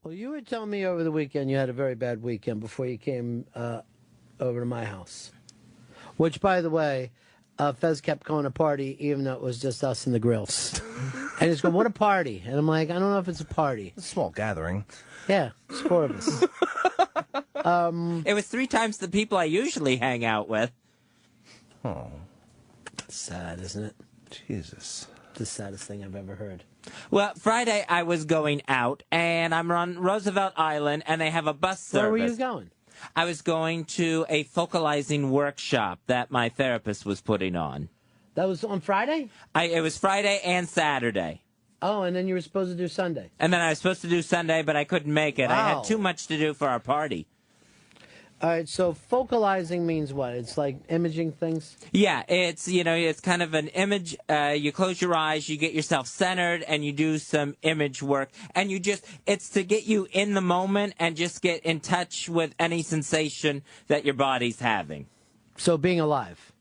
Well, you were telling me over the weekend you had a very bad weekend before you came over to my house. Which, by the way, Fez kept calling a party even though it was just us and the grills. And he's going, what a party. And I'm like, I don't know if it's a party. It's a small gathering. Yeah, it's 4 of us. It was 3 times the people I usually hang out with. Oh. Sad, isn't it? Jesus. The saddest thing I've ever heard. Well, Friday I was going out, and I'm on Roosevelt Island, and they have a bus service. Where were you going? I was going to a focalizing workshop that my therapist was putting on. That was on Friday? It was Friday and Saturday. Oh, and then you were supposed to do Sunday. And then I was supposed to do Sunday, but I couldn't make it. Wow. I had too much to do for our party. All right, so focalizing means what? It's like imaging things? Yeah, it's kind of an image. You close your eyes, you get yourself centered, and you do some image work. And it's to get you in the moment and just get in touch with any sensation that your body's having. So being alive.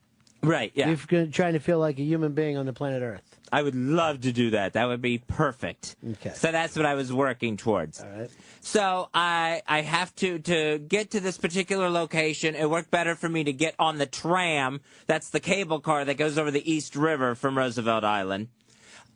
Right, yeah. You're trying to feel like a human being on the planet Earth. I would love to do that. That would be perfect. Okay. So that's what I was working towards. All right. So I have to get to this particular location. It worked better for me to get on the tram. That's the cable car that goes over the East River from Roosevelt Island.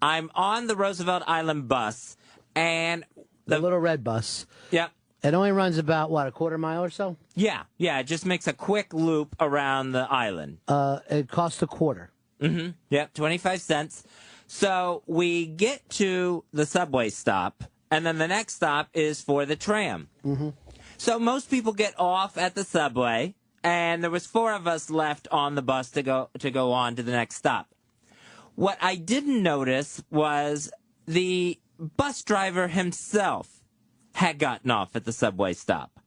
I'm on the Roosevelt Island bus, and the little red bus. Yeah. It only runs about, what, a quarter mile or so? Yeah. It just makes a quick loop around the island. It costs a quarter. Mm-hmm. Yep, 25 cents. So we get to the subway stop, and then the next stop is for the tram. Mm-hmm. So most people get off at the subway, and there was 4 of us left on the bus to go on to the next stop. What I didn't notice was the bus driver himself had gotten off at the subway stop.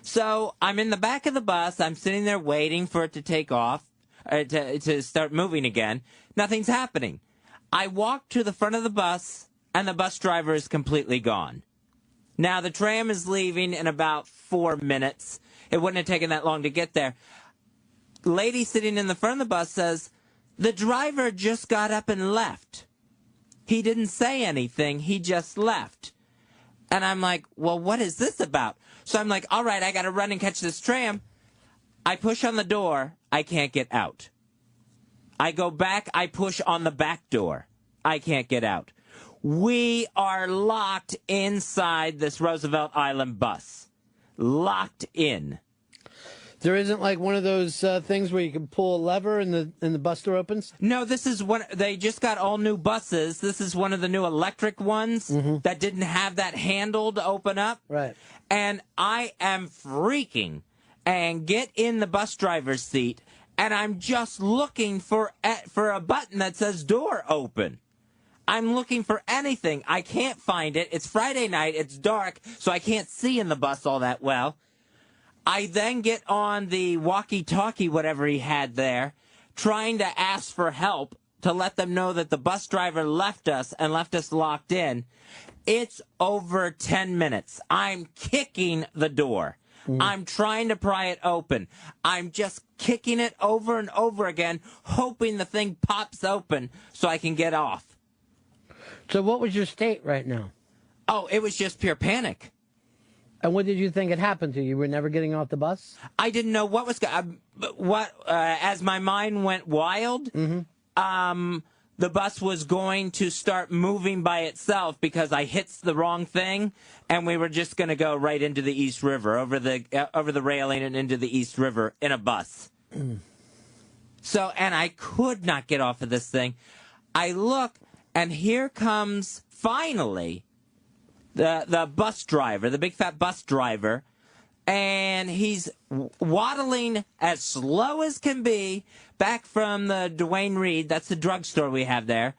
So I'm in the back of the bus. I'm sitting there waiting for it to take off, to start moving again. Nothing's happening. I walk to the front of the bus, and the bus driver is completely gone. Now, the tram is leaving in about 4 minutes. It wouldn't have taken that long to get there. The lady sitting in the front of the bus says, the driver just got up and left. He didn't say anything. He just left. And I'm like, well, what is this about? So I'm like, all right, I got to run and catch this tram. I push on the door. I can't get out. I go back. I push on the back door. I can't get out. We are locked inside this Roosevelt Island bus. Locked in. There isn't like one of those things where you can pull a lever and the bus door opens? No, this is one. They just got all new buses. This is one of the new electric ones that didn't have that handle to open up. Right. And I am freaking and get in the bus driver's seat, and I'm just looking for a button that says door open. I'm looking for anything. I can't find it. It's Friday night. It's dark, so I can't see in the bus all that well. I then get on the walkie-talkie, whatever he had there, trying to ask for help to let them know that the bus driver left us and left us locked in. It's over 10 minutes. I'm kicking the door. I'm trying to pry it open. I'm just kicking it over and over again, hoping the thing pops open so I can get off. So what was your state right now? Oh, it was just pure panic. And what did you think had happened to you? You were never getting off the bus? I didn't know what was as my mind went wild, the bus was going to start moving by itself because I hit the wrong thing, and we were just going to go right into the East River, over the railing and into the East River in a bus. So, and I could not get off of this thing. I look, and here comes, finally, the bus driver, the big fat bus driver, and he's waddling as slow as can be back from the Duane Reade, that's the drugstore we have there,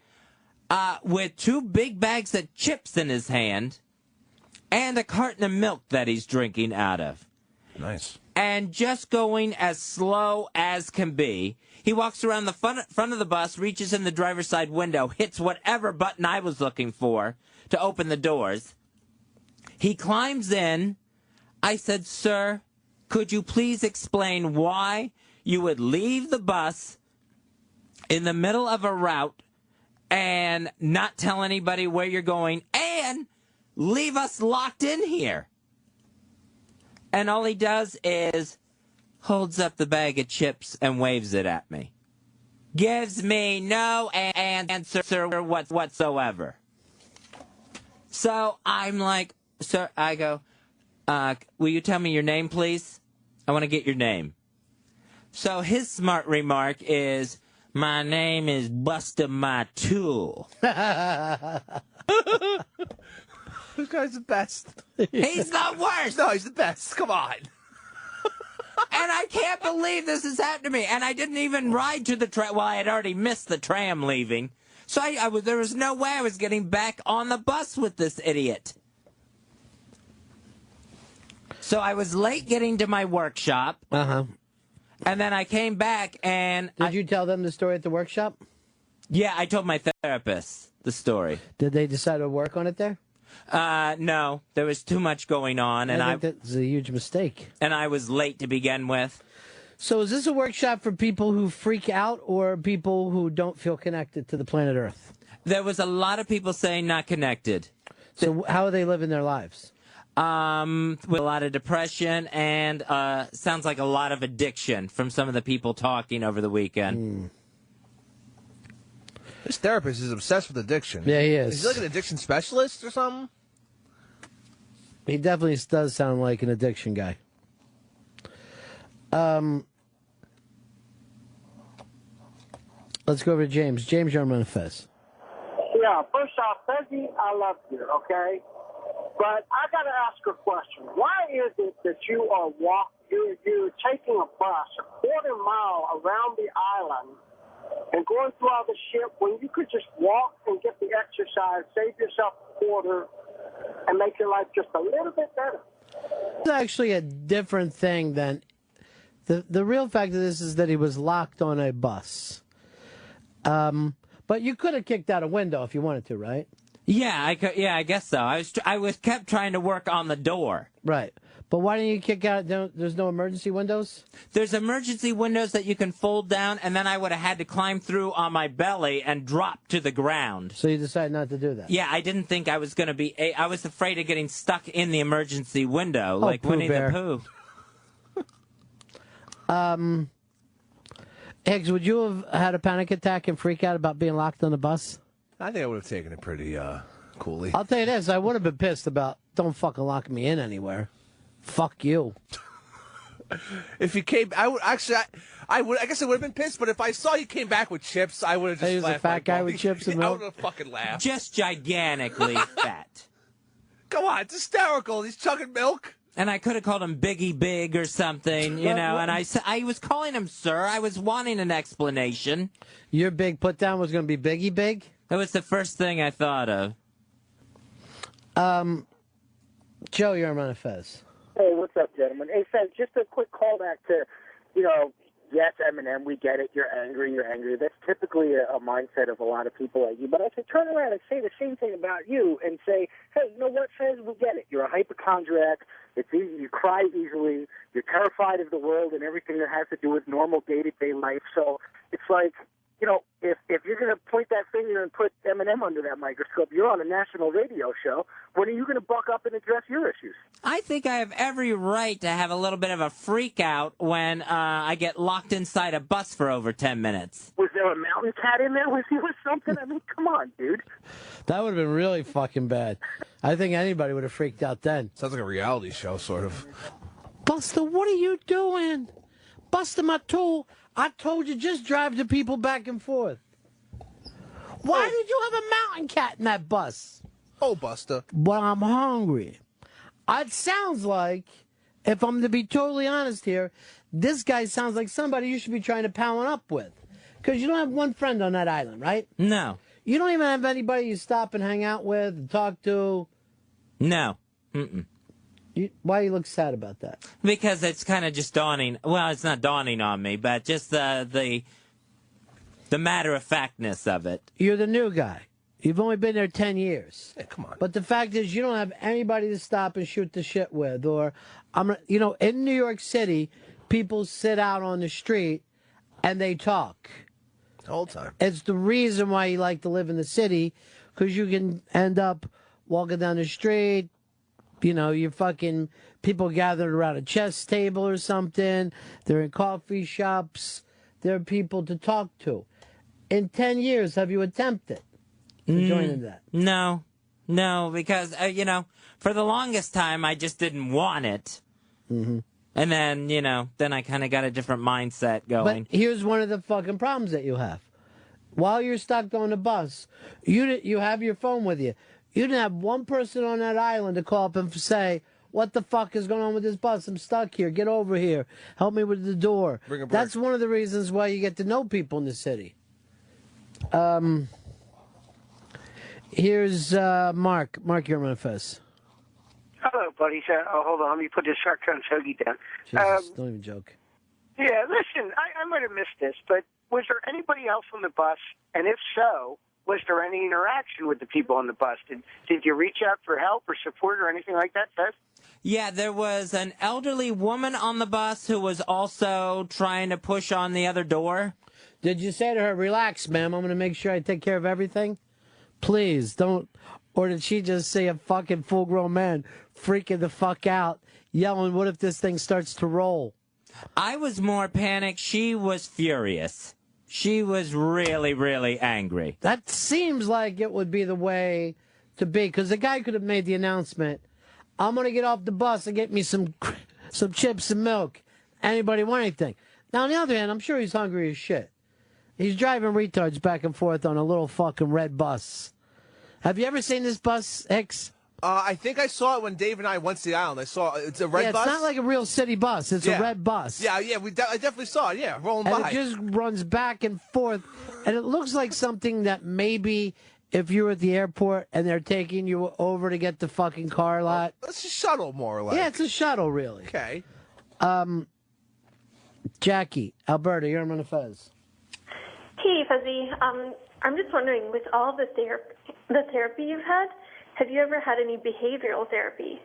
with 2 big bags of chips in his hand and a carton of milk that he's drinking out of. Nice. And just going as slow as can be. He walks around the front of the bus, reaches in the driver's side window, hits whatever button I was looking for to open the doors. He climbs in. I said, sir, could you please explain why you would leave the bus in the middle of a route and not tell anybody where you're going and leave us locked in here. And all he does is holds up the bag of chips and waves it at me. Gives me no answer whatsoever. So I'm like, sir, I go, will you tell me your name, please? I want to get your name. So his smart remark is, my name is Buster My Tool. This guy's the best. He's the worst. No, he's the best. Come on. And I can't believe this has happened to me. And I didn't even ride to the tram. Well, I had already missed the tram leaving. So there was no way I was getting back on the bus with this idiot. So I was late getting to my workshop. Uh-huh. And then I came back and... Did you tell them the story at the workshop? Yeah, I told my therapist the story. Did they decide to work on it there? No, there was too much going on, and I think that's a huge mistake. And I was late to begin with. So is this a workshop for people who freak out or people who don't feel connected to the planet Earth? There was a lot of people saying not connected. So how are they living their lives? With a lot of depression and sounds like a lot of addiction from some of the people talking over the weekend. This therapist is obsessed with addiction. Yeah, he is. Is he like an addiction specialist or something? He definitely does sound like an addiction guy. Let's go over to James. James, you're on Fez. Yeah, first off, Fezzy, I love you, okay? But I got to ask a question. Why is it that you're taking a bus a quarter mile around the island and going through all the shit when you could just walk and get the exercise, save yourself a quarter, and make your life just a little bit better? It's actually a different thing than... The real fact of this is that he was locked on a bus. But you could have kicked out a window if you wanted to, right? Yeah, I guess so. I was kept trying to work on the door. Right. But why didn't you kick out? There's no emergency windows? There's emergency windows that you can fold down, and then I would have had to climb through on my belly and drop to the ground. So you decided not to do that? Yeah, I didn't think I was going to be... I was afraid of getting stuck in the emergency window, like Pooh Winnie Bear. the Pooh. Hicks, would you have had a panic attack and freak out about being locked on the bus? I think I would have taken it pretty coolly. I'll tell you this, I would have been pissed about, don't fucking lock me in anywhere. Fuck you. If you came, I would actually. I guess I would have been pissed. But if I saw you came back with chips, I would have just. He was a laughed fat my guy balls. with chips and I milk? would have fucking laughed. Just gigantically fat. Come on, it's hysterical. He's chugging milk. And I could have called him Biggie Big or something, you know, and I was calling him sir. I was wanting an explanation. Your big put down was going to be Biggie Big? That was the first thing I thought of. Joe, you're on Fez. Hey, what's up, gentlemen? Hey, Fez, just a quick callback to, yes, Eminem, we get it. You're angry. That's typically a mindset of a lot of people like you. But I could turn around and say the same thing about you and say, hey, you know what, Fez, we get it. You're a hypochondriac. It's easy. You cry easily. You're terrified of the world and everything that has to do with normal day-to-day life. So it's like, if you're going to point that finger and put Eminem under that microscope, you're on a national radio show. When are you going to buck up and address your issues? I think I have every right to have a little bit of a freak out when I get locked inside a bus for over 10 minutes. Was there a mountain cat in there with you or something? I mean, come on, dude. That would have been really fucking bad. I think anybody would have freaked out then. Sounds like a reality show, sort of. Buster, what are you doing? Buster, my tool. I told you, just drive the people back and forth. Why did you have a mountain cat in that bus? Oh, Buster. Well, I'm hungry. It sounds like, if I'm to be totally honest here, this guy sounds like somebody you should be trying to pound up with. Because you don't have one friend on that island, right? No. You don't even have anybody you stop and hang out with and talk to? No. Mm-mm. Why do you look sad about that? Because it's kind of just dawning. Well, it's not dawning on me, but just the matter-of-factness of it. You're the new guy. You've only been there 10 years. Yeah, come on. But the fact is, you don't have anybody to stop and shoot the shit with. Or, in New York City, people sit out on the street and they talk. The whole time. It's the reason why you like to live in the city, because you can end up walking down the street, you know, you're fucking people gathered around a chess table or something. They're in coffee shops. There are people to talk to. In 10 years, have you attempted to join in that? No, because, you know, for the longest time, I just didn't want it. Mm-hmm. And then, you know, then I kind of got a different mindset going. But here's one of the fucking problems that you have. While you're stuck on the bus, you have your phone with you. You didn't have one person on that island to call up and say, what the fuck is going on with this bus? I'm stuck here. Get over here. Help me with the door. Bring a break. That's one of the reasons why you get to know people in the city. Here's Mark. Mark, you're on Fez. Hello, buddy. Hold on. Let me put this shotgun hoagie down. Jesus, don't even joke. Yeah, listen, I might have missed this, but was there anybody else on the bus? And if so, was there any interaction with the people on the bus? Did you reach out for help or support or anything like that, Fez? Yeah, there was an elderly woman on the bus who was also trying to push on the other door. Did you say to her, relax, ma'am, I'm going to make sure I take care of everything? Please, don't. Or did she just say a fucking full-grown man freaking the fuck out, yelling, what if this thing starts to roll? I was more panicked. She was furious. She was really, really angry. That seems like it would be the way to be, because the guy could have made the announcement, I'm going to get off the bus and get me some chips and milk. Anybody want anything? Now, on the other hand, I'm sure he's hungry as shit. He's driving retards back and forth on a little fucking red bus. Have you ever seen this bus, Hicks? I think I saw it when Dave and I went to the island. I saw it's a red bus. It's not like a real city bus. It's a red bus. Yeah, I definitely saw it. Yeah, rolling and by. It just runs back and forth, and it looks like something that maybe if you were at the airport and they're taking you over to get the fucking car lot. It's a shuttle, more or less. Yeah, it's a shuttle, really. Okay. Jackie, Alberta, you're on the Fez. Hey, Fuzzy. I'm just wondering, with all the therapy you've had, have you ever had any behavioral therapy?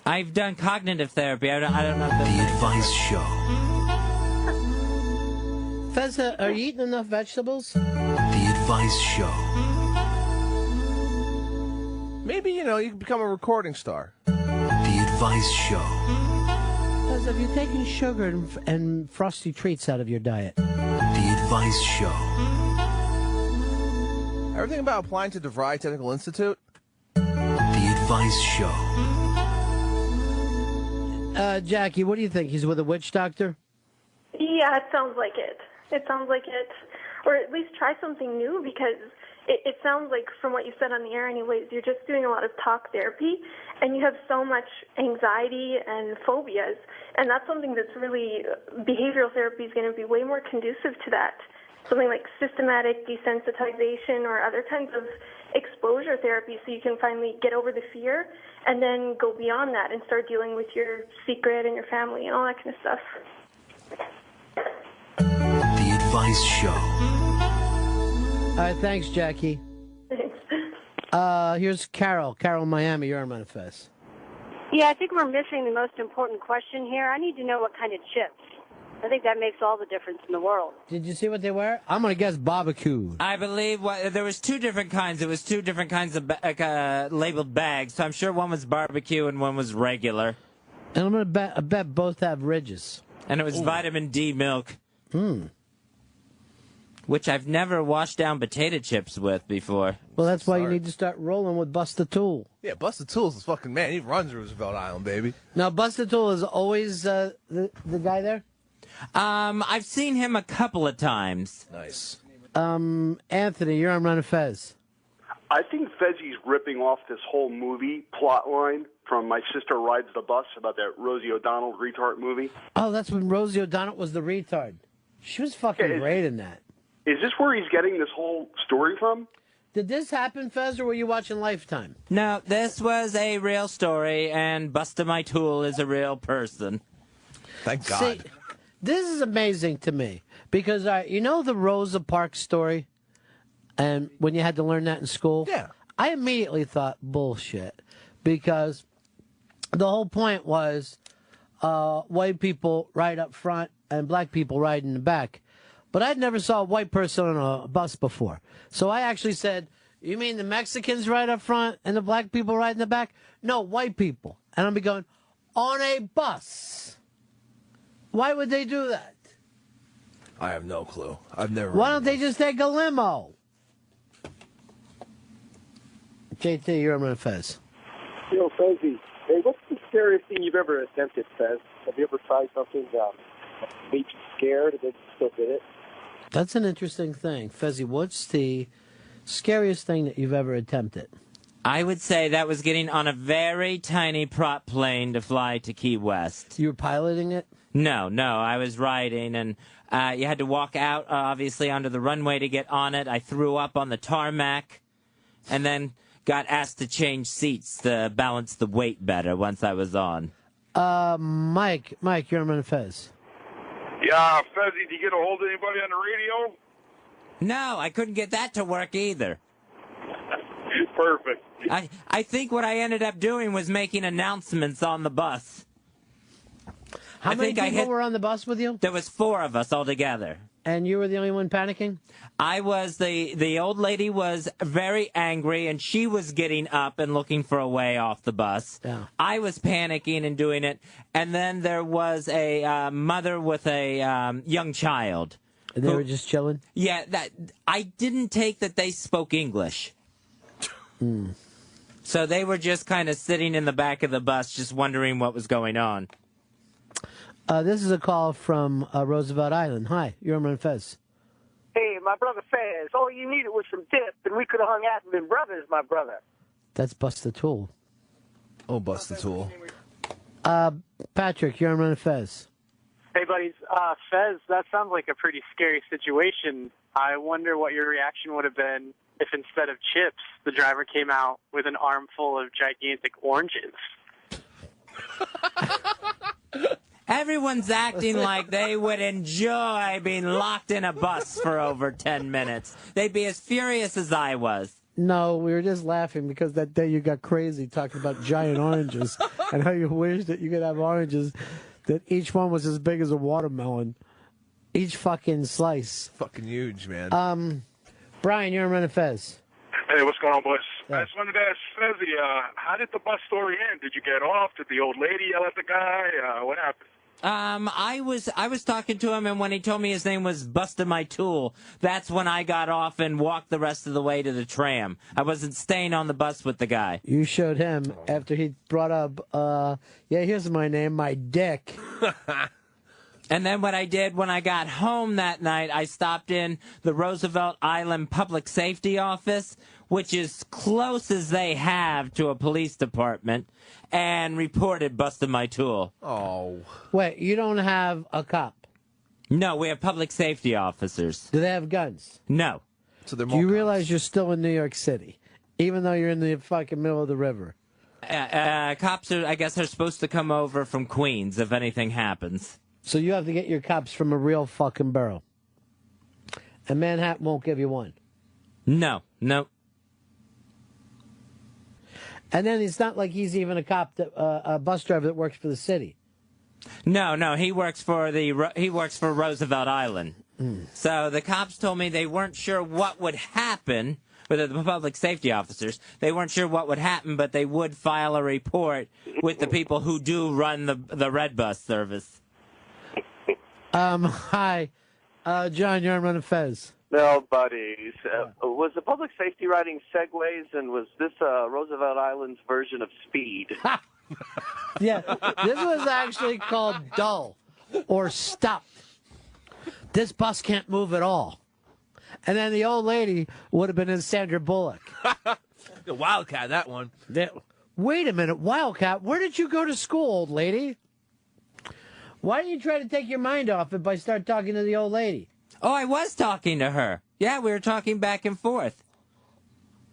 I've done cognitive therapy. I don't know. The Advice Show. Fez, are you eating enough vegetables? The Advice Show. Maybe, you can become a recording star. The Advice Show. Fez, have you taken sugar and frosty treats out of your diet? The Advice Show. Everything about applying to DeVry Technical Institute? The Advice Show. Jackie, what do you think? He's with a witch doctor? Yeah, it sounds like it. Or at least try something new, because it sounds like, from what you said on the air anyways, you're just doing a lot of talk therapy, and you have so much anxiety and phobias, and that's something that's really, behavioral therapy is going to be way more conducive to that. Something like systematic desensitization or other kinds of exposure therapy, so you can finally get over the fear and then go beyond that and start dealing with your secret and your family and all that kind of stuff. The Advice Show. All right, thanks, Jackie. Thanks. Here's Carol. Carol in Miami, you're on Manifest. Yeah, I think we're missing the most important question here. I need to know what kind of chips. I think that makes all the difference in the world. Did you see what they were? I'm going to guess barbecue. I believe there was two different kinds. It was two different kinds of labeled bags. So I'm sure one was barbecue and one was regular. And I'm going to bet both have ridges. And it was vitamin D milk. Which I've never washed down potato chips with before. Well, that's why you need to start rolling with Bust the Tool. Yeah, Bust the Tool's fucking man. He runs Roosevelt Island, baby. Now, Bust the Tool is always the guy there? I've seen him a couple of times. Nice. Anthony, you're on Run Fez. I think Fezzi's ripping off this whole movie plot line from My Sister Rides the Bus about that Rosie O'Donnell retard movie. Oh, that's when Rosie O'Donnell was the retard. She was fucking great in that. Is this where he's getting this whole story from? Did this happen, Fez, or were you watching Lifetime? No, this was a real story, and Busta My Tool is a real person. Thank God. See, this is amazing to me because you know the Rosa Parks story, and when you had to learn that in school, yeah, I immediately thought bullshit because the whole point was white people ride up front and black people ride in the back. But I'd never saw a white person on a bus before, so I actually said, You mean the Mexicans right up front and the black people right in the back? No, white people. And I'll be going, on a bus. Why would they do that? I have no clue. I've never. Why don't they just take a limo? JT, you're on Fez. Yo, Fezzy. Hey, what's the scariest thing you've ever attempted, Fez? Have you ever tried something that made you scared and then you still did it? That's an interesting thing. Fezzy, what's the scariest thing that you've ever attempted? I would say that was getting on a very tiny prop plane to fly to Key West. You were piloting it? No, I was riding, and you had to walk out, obviously, onto the runway to get on it. I threw up on the tarmac, and then got asked to change seats to balance the weight better once I was on. Mike, you're on Fez. Yeah, Fezzy, did you get a hold of anybody on the radio? No, I couldn't get that to work either. Perfect. I think what I ended up doing was making announcements on the bus. How many people were on the bus with you? There was 4 of us altogether. And you were the only one panicking? I was. The old lady was very angry, and she was getting up and looking for a way off the bus. Yeah. I was panicking and doing it. And then there was a mother with a young child. And they were just chilling? Yeah, I didn't take that they spoke English. So they were just kind of sitting in the back of the bus just wondering what was going on. This is a call from Roosevelt Island. Hi, you're on Fez. Hey, my brother Fez, all you needed was some dip, and we could have hung out and been brothers, my brother. That's Bust the Tool. Oh, Bust the Tool. Patrick, you're on Fez. Hey, buddies. Fez, that sounds like a pretty scary situation. I wonder what your reaction would have been if instead of chips, the driver came out with an armful of gigantic oranges. Everyone's acting like they would enjoy being locked in a bus for over 10 minutes. They'd be as furious as I was. No, we were just laughing because that day you got crazy talking about giant oranges and how you wish that you could have oranges that each one was as big as a watermelon. Each fucking slice. Fucking huge, man. Brian, you're on Fez. Hey, what's going on, boys? Yeah. I just wanted to ask Fezzy, how did the bus story end? Did you get off? Did the old lady yell at the guy? What happened? I was talking to him, and when he told me his name was Busta My Tool, that's when I got off and walked the rest of the way to the tram. I wasn't staying on the bus with the guy. You showed him after he brought up, yeah, here's my name, my dick. And then what I did when I got home that night, I stopped in the Roosevelt Island Public Safety Office, which is close as they have to a police department, and reported Busted My Tool. Oh. Wait, you don't have a cop? No, we have public safety officers. Do they have guns? No. So they're Do you realize you're still in New York City, even though you're in the fucking middle of the river? Cops are, I guess, are supposed to come over from Queens if anything happens. So you have to get your cops from a real fucking borough. And Manhattan won't give you one. No. And then it's not like he's even a cop, a bus driver that works for the city. No, he works for Roosevelt Island. So the cops told me they weren't sure what would happen with the public safety officers. They weren't sure what would happen, but they would file a report with the people who do run the red bus service. Hi. John, you're on Run Fez. No, buddies. Was the public safety riding segways, and was this Roosevelt Island's version of Speed? Yeah, this was actually called Dull or Stop. This bus can't move at all. And then the old lady would have been in Sandra Bullock. The Wildcat, that one. Wait a minute, Wildcat, where did you go to school, old lady? Why don't you try to take your mind off it by start talking to the old lady? Oh, I was talking to her. Yeah, we were talking back and forth.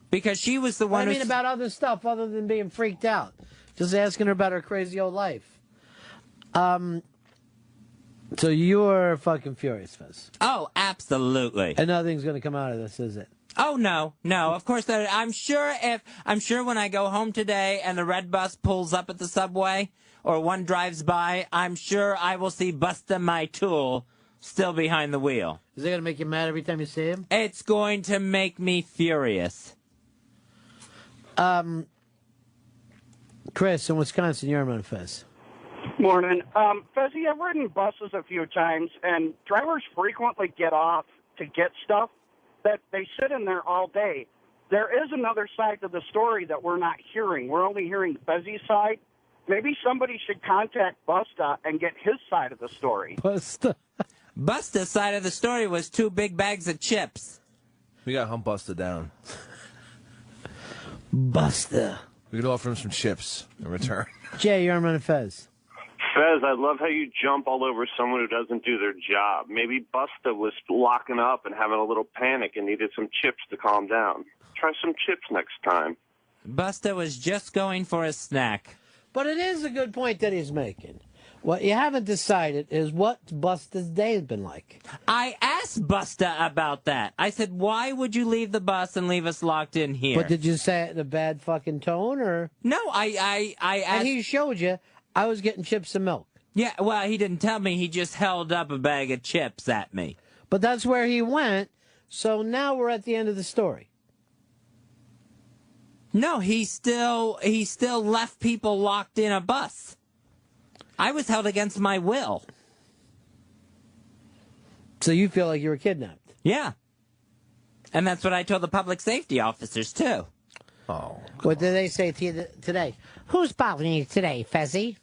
Because she was the one I mean about other stuff other than being freaked out. Just asking her about her crazy old life. So you're fucking furious, Fez. Oh, absolutely. And nothing's going to come out of this, is it? Oh, no. Of course, I'm sure when I go home today and the red bus pulls up at the subway or one drives by, I'm sure I will see Busta My Tool still behind the wheel. Is it going to make you mad every time you see him? It's going to make me furious. Chris, in Wisconsin, you're on Fez. Morning. Fezzy, I've ridden buses a few times, and drivers frequently get off to get stuff that they sit in there all day. There is another side to the story that we're not hearing. We're only hearing Fezzy's side. Maybe somebody should contact Busta and get his side of the story. Busta's side of the story was 2 big bags of chips. We got hump Busta down. Busta. We could offer him some chips in return. Jay, you're on Fez. Fez, I love how you jump all over someone who doesn't do their job. Maybe Busta was locking up and having a little panic and needed some chips to calm down. Try some chips next time. Busta was just going for a snack. But it is a good point that he's making. What you haven't decided is what Busta's day has been like. I asked Busta about that. I said, why would you leave the bus and leave us locked in here? But did you say it in a bad fucking tone, or? No, I asked... And he showed you I was getting chips and milk. Yeah, well, he didn't tell me. He just held up a bag of chips at me. But that's where he went, so now we're at the end of the story. No, he still left people locked in a bus. I was held against my will. So you feel like you were kidnapped? Yeah. And that's what I told the public safety officers, too. Oh. What did they say to you today? Who's bothering you today, Fezzy?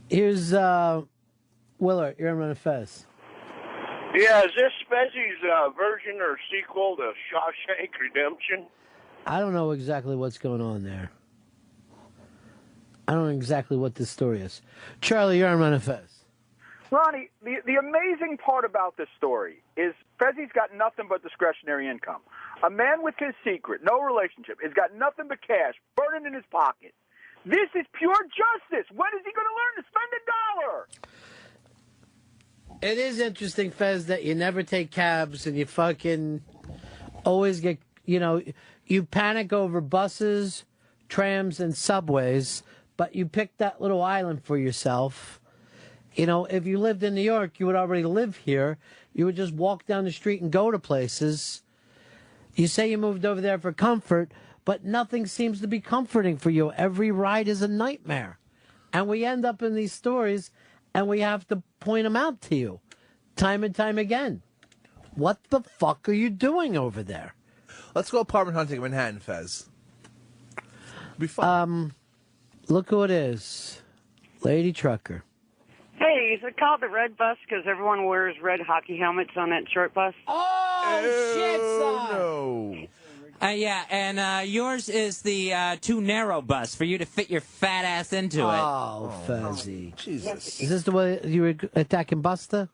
Here's Willard. You're on Fez. Yeah, is this Fezzy's version or sequel to Shawshank Redemption? I don't know exactly what's going on there. I don't know exactly what this story is. Charlie, you're on Fez. Ronnie, the amazing part about this story is Fezzy's got nothing but discretionary income. A man with his secret, no relationship, has got nothing but cash burning in his pocket. This is pure justice. When is he going to learn to spend $1? It is interesting, Fez, that you never take cabs and you fucking always get, you panic over buses, trams, and subways, but you pick that little island for yourself. If you lived in New York, you would already live here. You would just walk down the street and go to places. You say you moved over there for comfort, but nothing seems to be comforting for you. Every ride is a nightmare. And we end up in these stories, and we have to point them out to you time and time again. What the fuck are you doing over there? Let's go apartment hunting in Manhattan, Fez. Be fun. Look who it is. Lady Trucker. Hey, is it called the red bus because everyone wears red hockey helmets on that short bus? Oh, shit, son! No. Yeah, and yours is the too narrow bus for you to fit your fat ass into it. Oh, Fezzy. Jesus. Is this the way you were attacking Busta?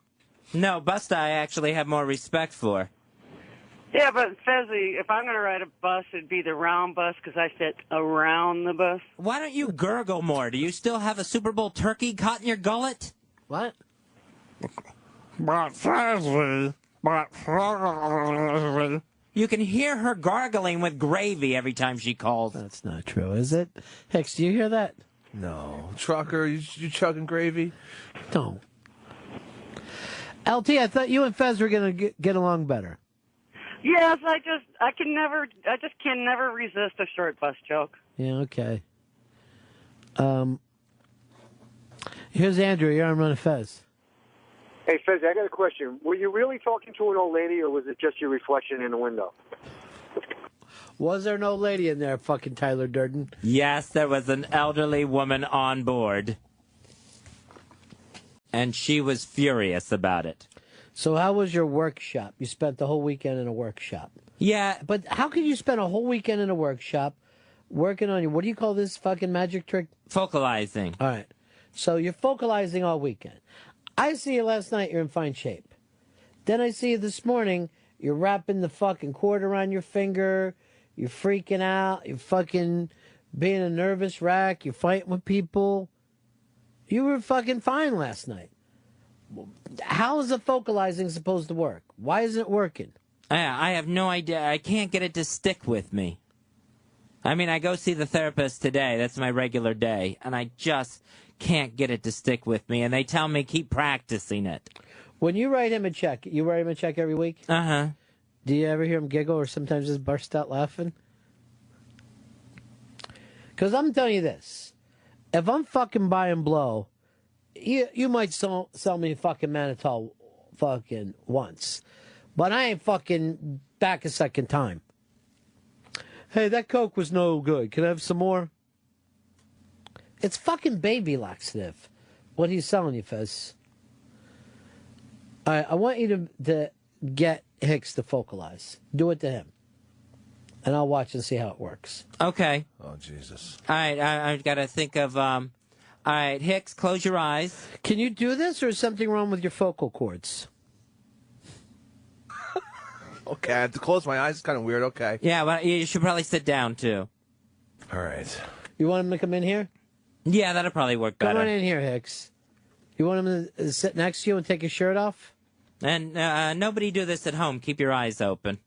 No, Busta I actually have more respect for. Yeah, but Fezzy, if I'm going to ride a bus, it'd be the round bus because I fit around the bus. Why don't you gurgle more? Do you still have a Super Bowl turkey caught in your gullet? What? But Fezzy, you can hear her gargling with gravy every time she calls. That's not true, is it? Hicks, do you hear that? No. Trucker, you chugging gravy? No. LT, I thought you and Fez were going to get along better. Yes, I just can never resist a short bus joke. Yeah, okay. Here's Andrew. You're on Fez. Hey, Fez, I got a question. Were you really talking to an old lady, or was it just your reflection in the window? Was there no lady in there, fucking Tyler Durden? Yes, there was an elderly woman on board. And she was furious about it. So how was your workshop? You spent the whole weekend in a workshop. Yeah. But how can you spend a whole weekend in a workshop working on your, what do you call this fucking magic trick? Focalizing. All right. So you're focalizing all weekend. I see you last night, you're in fine shape. Then I see you this morning, you're wrapping the fucking cord around your finger, you're freaking out, you're fucking being a nervous wreck, you're fighting with people. You were fucking fine last night. How is the focalizing supposed to work? Why isn't it working? I have no idea. I can't get it to stick with me. I mean, I go see the therapist today. That's my regular day. And I just can't get it to stick with me. And they tell me keep practicing it. When you write him a check, you write him a check every week? Uh-huh. Do you ever hear him giggle or sometimes just burst out laughing? Because I'm telling you this. If I'm fucking buying blow, you might sell me fucking mannitol fucking once. But I ain't fucking back a second time. Hey, that Coke was no good. Can I have some more? It's fucking baby laxative. What he's selling you, Fez. All right, I want you to get Hicks to focalize. Do it to him. And I'll watch and see how it works. Okay. Oh, Jesus. All right, I've got to think of... all right, Hicks, close your eyes. Can you do this, or is something wrong with your vocal cords? Okay, I have to close my eyes. It's kind of weird. Okay. Yeah, well, you should probably sit down, too. All right. You want him to come in here? Yeah, that'll probably work better. Come on in here, Hicks. You want him to sit next to you and take his shirt off? And nobody do this at home. Keep your eyes open.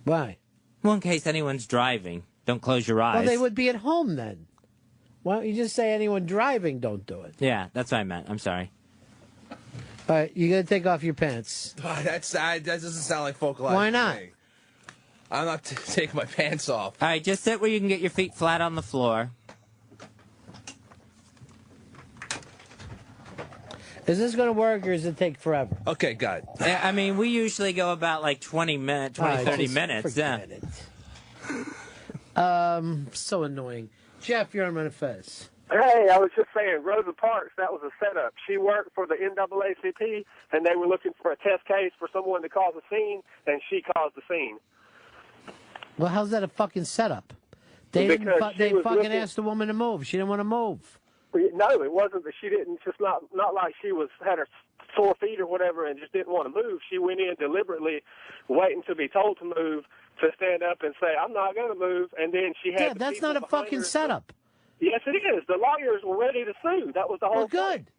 Why? Well, in case anyone's driving. Don't close your eyes. Well, they would be at home then. Why don't you just say anyone driving don't do it? Yeah, that's what I meant. I'm sorry. All right, you got to take off your pants. That doesn't sound like focalizing. Why not? to me. I'm not taking my pants off. All right, just sit where you can get your feet flat on the floor. Is this going to work, or does it take forever? Okay, got it. I mean, we usually go about like 30 minutes. Forget it. So annoying. Jeff, you're on Run Fez. Hey, I was just saying, Rosa Parks, that was a setup. She worked for the NAACP, and they were looking for a test case for someone to cause a scene, and she caused the scene. Well, how's that a fucking setup? They fucking asked the woman to move. She didn't want to move. No, it wasn't that she didn't, just not like she had her sore feet or whatever and just didn't want to move. She went in deliberately waiting to be told to move, to stand up and say, I'm not going to move, and then she had... Yeah, that's not a fucking setup. Yes, it is. The lawyers were ready to sue. That was the whole good.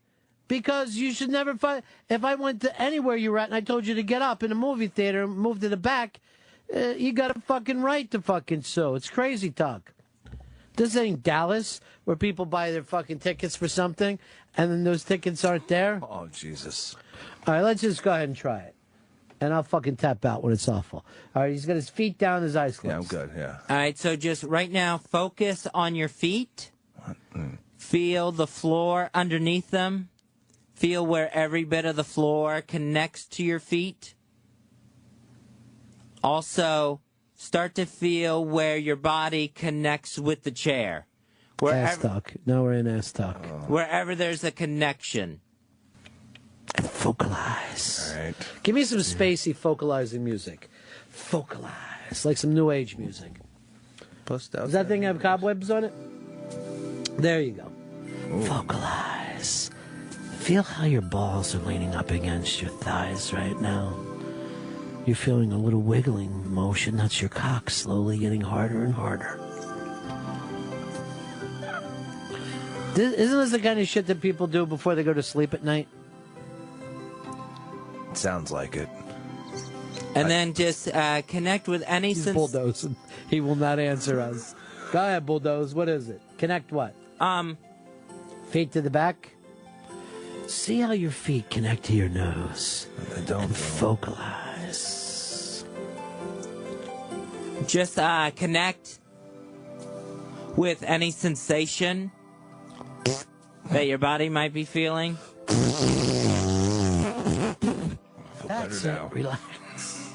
Because you should never find... If I went to anywhere you were at and I told you to get up in a movie theater and move to the back, you got a fucking right to fucking sue. It's crazy talk. This ain't Dallas, where people buy their fucking tickets for something, and then those tickets aren't there. Oh, Jesus. All right, let's just go ahead and try it. And I'll fucking tap out when it's awful. All right, he's got his feet down, his eyes closed. Yeah, I'm good, yeah. All right, so just right now, focus on your feet. Feel the floor underneath them. Feel where every bit of the floor connects to your feet. Also, start to feel where your body connects with the chair. Ass talk. Now we're in ass talk. Wherever there's a connection. And focalize. All right. Give me some spacey focalizing music. Focalize. Like some new age music. Does that thing have cobwebs on it? There you go. Ooh. Focalize. Feel how your balls are leaning up against your thighs right now. You're feeling a little wiggling motion. That's your cock slowly getting harder and harder. Isn't this the kind of shit that people do before they go to sleep at night? Sounds like it. And then just connect with any... He's bulldozing. He will not answer us. Go ahead, bulldoze. What is it? Connect what? Feet to the back? See how your feet connect to your nose. They don't. And focalize. Just connect with any sensation that your body might be feeling. That's it. Relax.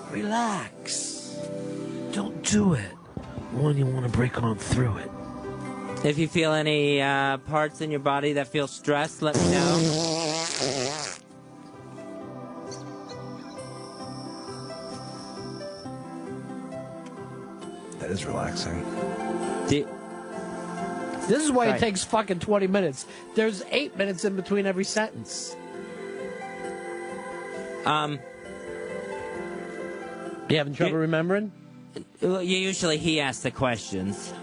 Relax. Don't do it. One, you want to break on through it. If you feel any parts in your body that feel stressed, let me know. That is relaxing. This is why it takes fucking 20 minutes. There's 8 minutes in between every sentence. You having trouble remembering? Usually he asks the questions.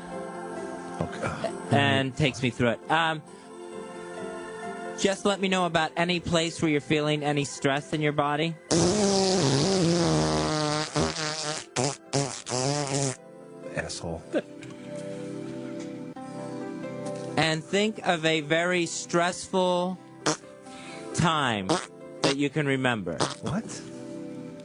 Okay. And takes me through it. Just let me know about any place where you're feeling any stress in your body. Asshole. And think of a very stressful time that you can remember. What?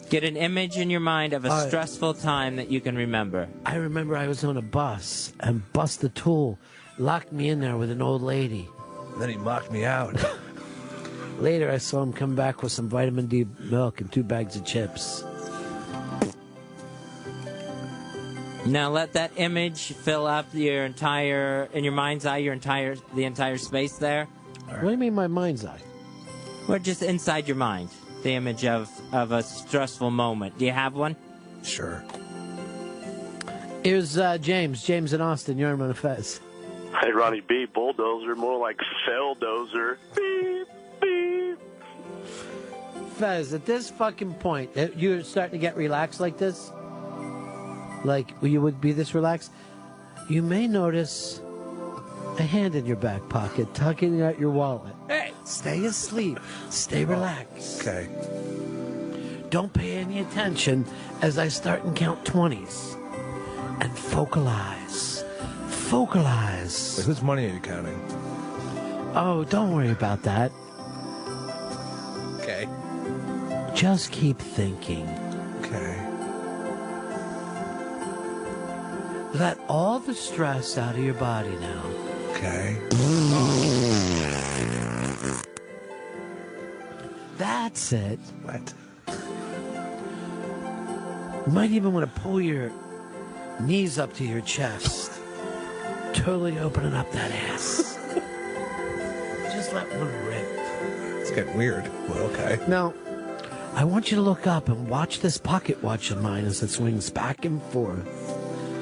Get an image in your mind of a stressful time that you can remember. I remember I was on a bus, and Bus the Tool locked me in there with an old lady. Then he mocked me out. Later, I saw him come back with some vitamin D milk and 2 bags of chips. Now let that image fill up your entire, in your mind's eye, the entire space there. What do you mean my mind's eye? Or just inside your mind, the image of a stressful moment. Do you have one? Sure. Here's James. James in Austin. You're on Fez. Hey, Ronnie B. Bulldozer, more like Felldozer. Beep, beep. Fez, at this fucking point, you're starting to get relaxed like this? Like you would be this relaxed? You may notice a hand in your back pocket, tugging at your wallet. Hey! Stay asleep. Stay relaxed. Okay. Don't pay any attention as I start and count 20s. And focalize. Focalize. Wait, whose money are you counting? Oh, don't worry about that. Okay. Just keep thinking. Okay. Let all the stress out of your body now. Okay. That's it. What? You might even want to pull your knees up to your chest. Totally opening up that ass. Just let one rip. It's getting weird. Well, okay. Now, I want you to look up and watch this pocket watch of mine as it swings back and forth.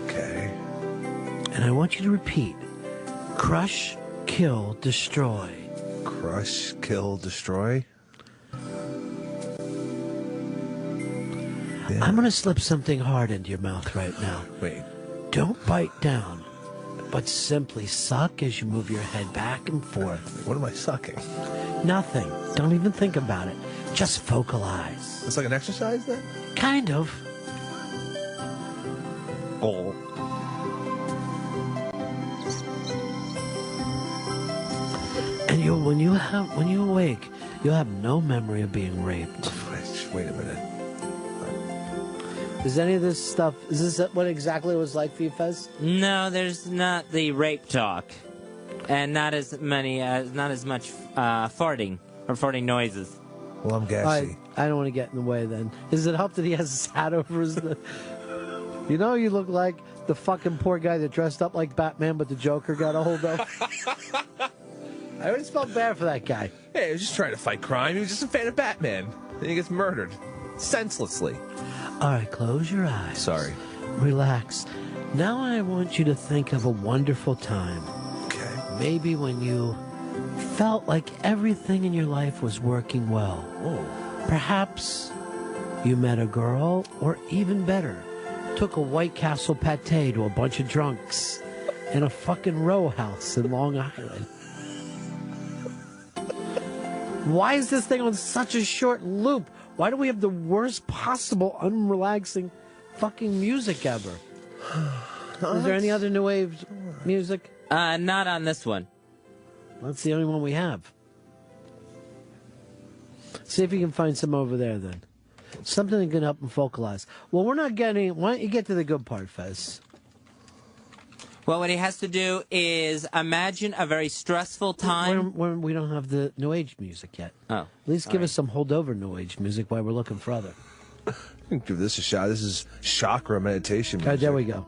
Okay. And I want you to repeat. Crush, kill, destroy. Crush, kill, destroy? Yeah. I'm going to slip something hard into your mouth right now. Wait. Don't bite down, but simply suck as you move your head back and forth. What am I sucking? Nothing. Don't even think about it. Just focalize. It's like an exercise then? Kind of. Oh. And when you awake, you'll have no memory of being raped. Wait a minute. Is any of this stuff, is this what exactly it was like for you, Fez? No, there's not the rape talk. And not as much farting or farting noises. Well, I'm gassy. I don't want to get in the way then. Does it help that he has his hat over his... You know, you look like the fucking poor guy that dressed up like Batman, but the Joker got a hold of. I always felt bad for that guy. Hey, he was just trying to fight crime. He was just a fan of Batman. Then he gets murdered. Senselessly. All right, close your eyes. Sorry. Relax. Now I want you to think of a wonderful time. Okay. Maybe when you felt like everything in your life was working well. Oh. Perhaps you met a girl, or even better, took a White Castle pate to a bunch of drunks in a fucking row house in Long Island. Why is this thing on such a short loop? Why do we have the worst possible unrelaxing fucking music ever? Is there any other new wave music? Not on this one. That's the only one we have. See if you can find some over there then. Something that can help them focalize. Well, we're not getting... Why don't you get to the good part, Fez? Well, what he has to do is imagine a very stressful time. We don't have the New Age music yet. Oh. At least give us some holdover New Age music while we're looking for other. Give this a shot. This is chakra meditation music. There we go.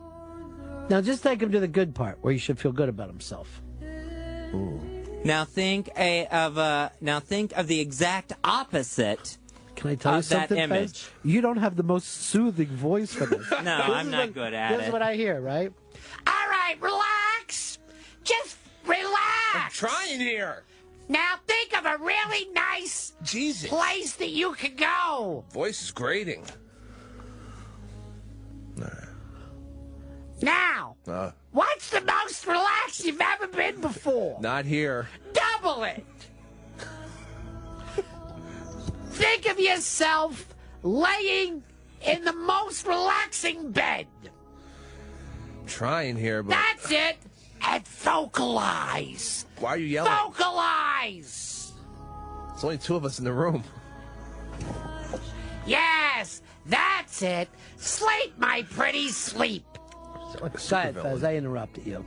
Now just take him to the good part where he should feel good about himself. Ooh. Now think of the exact opposite. Can I tell you something, that image? Fez? You don't have the most soothing voice for this. No, I'm not good at it. This is what I hear, right? All right, relax. Just relax. I'm trying here. Now think of a really nice place that you could go. Voice is grating. Now, what's the most relaxed you've ever been before? Not here. Double it. Think of yourself laying in the most relaxing bed. Trying here, but... That's it. And focalize. Why are you yelling? Focalize. There's only two of us in the room. Yes, that's it. Sleep, my pretty, sleep. Go ahead, Fez. I interrupted you.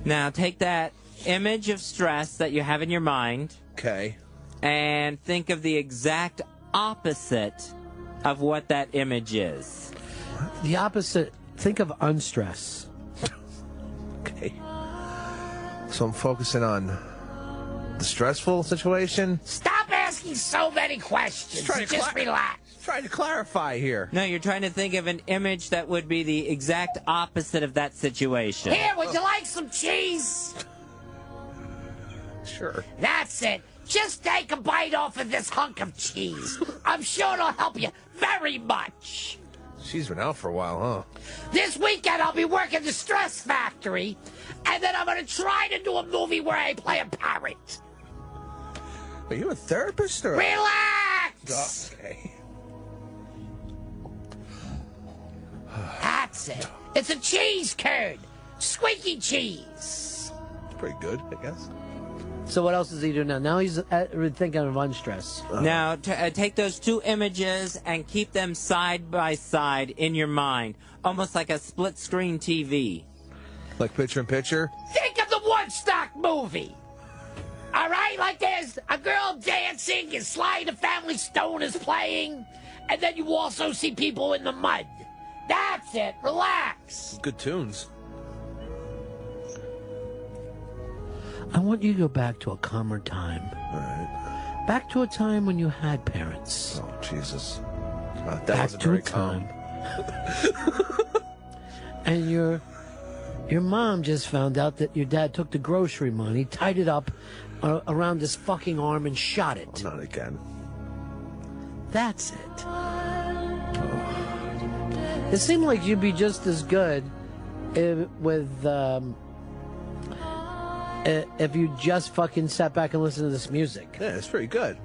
Now take that image of stress that you have in your mind. Okay. And think of the exact opposite of what that image is. The opposite. Think of unstress. Okay. So I'm focusing on the stressful situation. Stop asking so many questions. Just relax. Trying to clarify here. No, you're trying to think of an image that would be the exact opposite of that situation. Here, would you like some cheese? Sure. That's it. Just take a bite off of this hunk of cheese. I'm sure it'll help you very much. She's been out for a while, huh? This weekend I'll be working the Stress Factory, and then I'm going to try to do a movie where I play a parrot. Are you a therapist or? Relax! Okay. That's it. It's a cheese curd. Squeaky cheese. Pretty good, I guess. So what else does he do now? Now he's thinking of unstress. Now, take those two images and keep them side by side in your mind, almost like a split-screen TV. Like picture in picture? Think of the Woodstock movie. All right? Like there's a girl dancing and Sly the Family Stone is playing, and then you also see people in the mud. That's it. Relax. Good tunes. I want you to go back to a calmer time. All right. Back to a time when you had parents. Oh, Jesus. That back wasn't to very a time. And your mom just found out that your dad took the grocery money, tied it up around his fucking arm, and shot it. Oh, not again. That's it. It seemed like you'd be just as good if you just fucking sat back and listened to this music. Yeah, it's pretty good.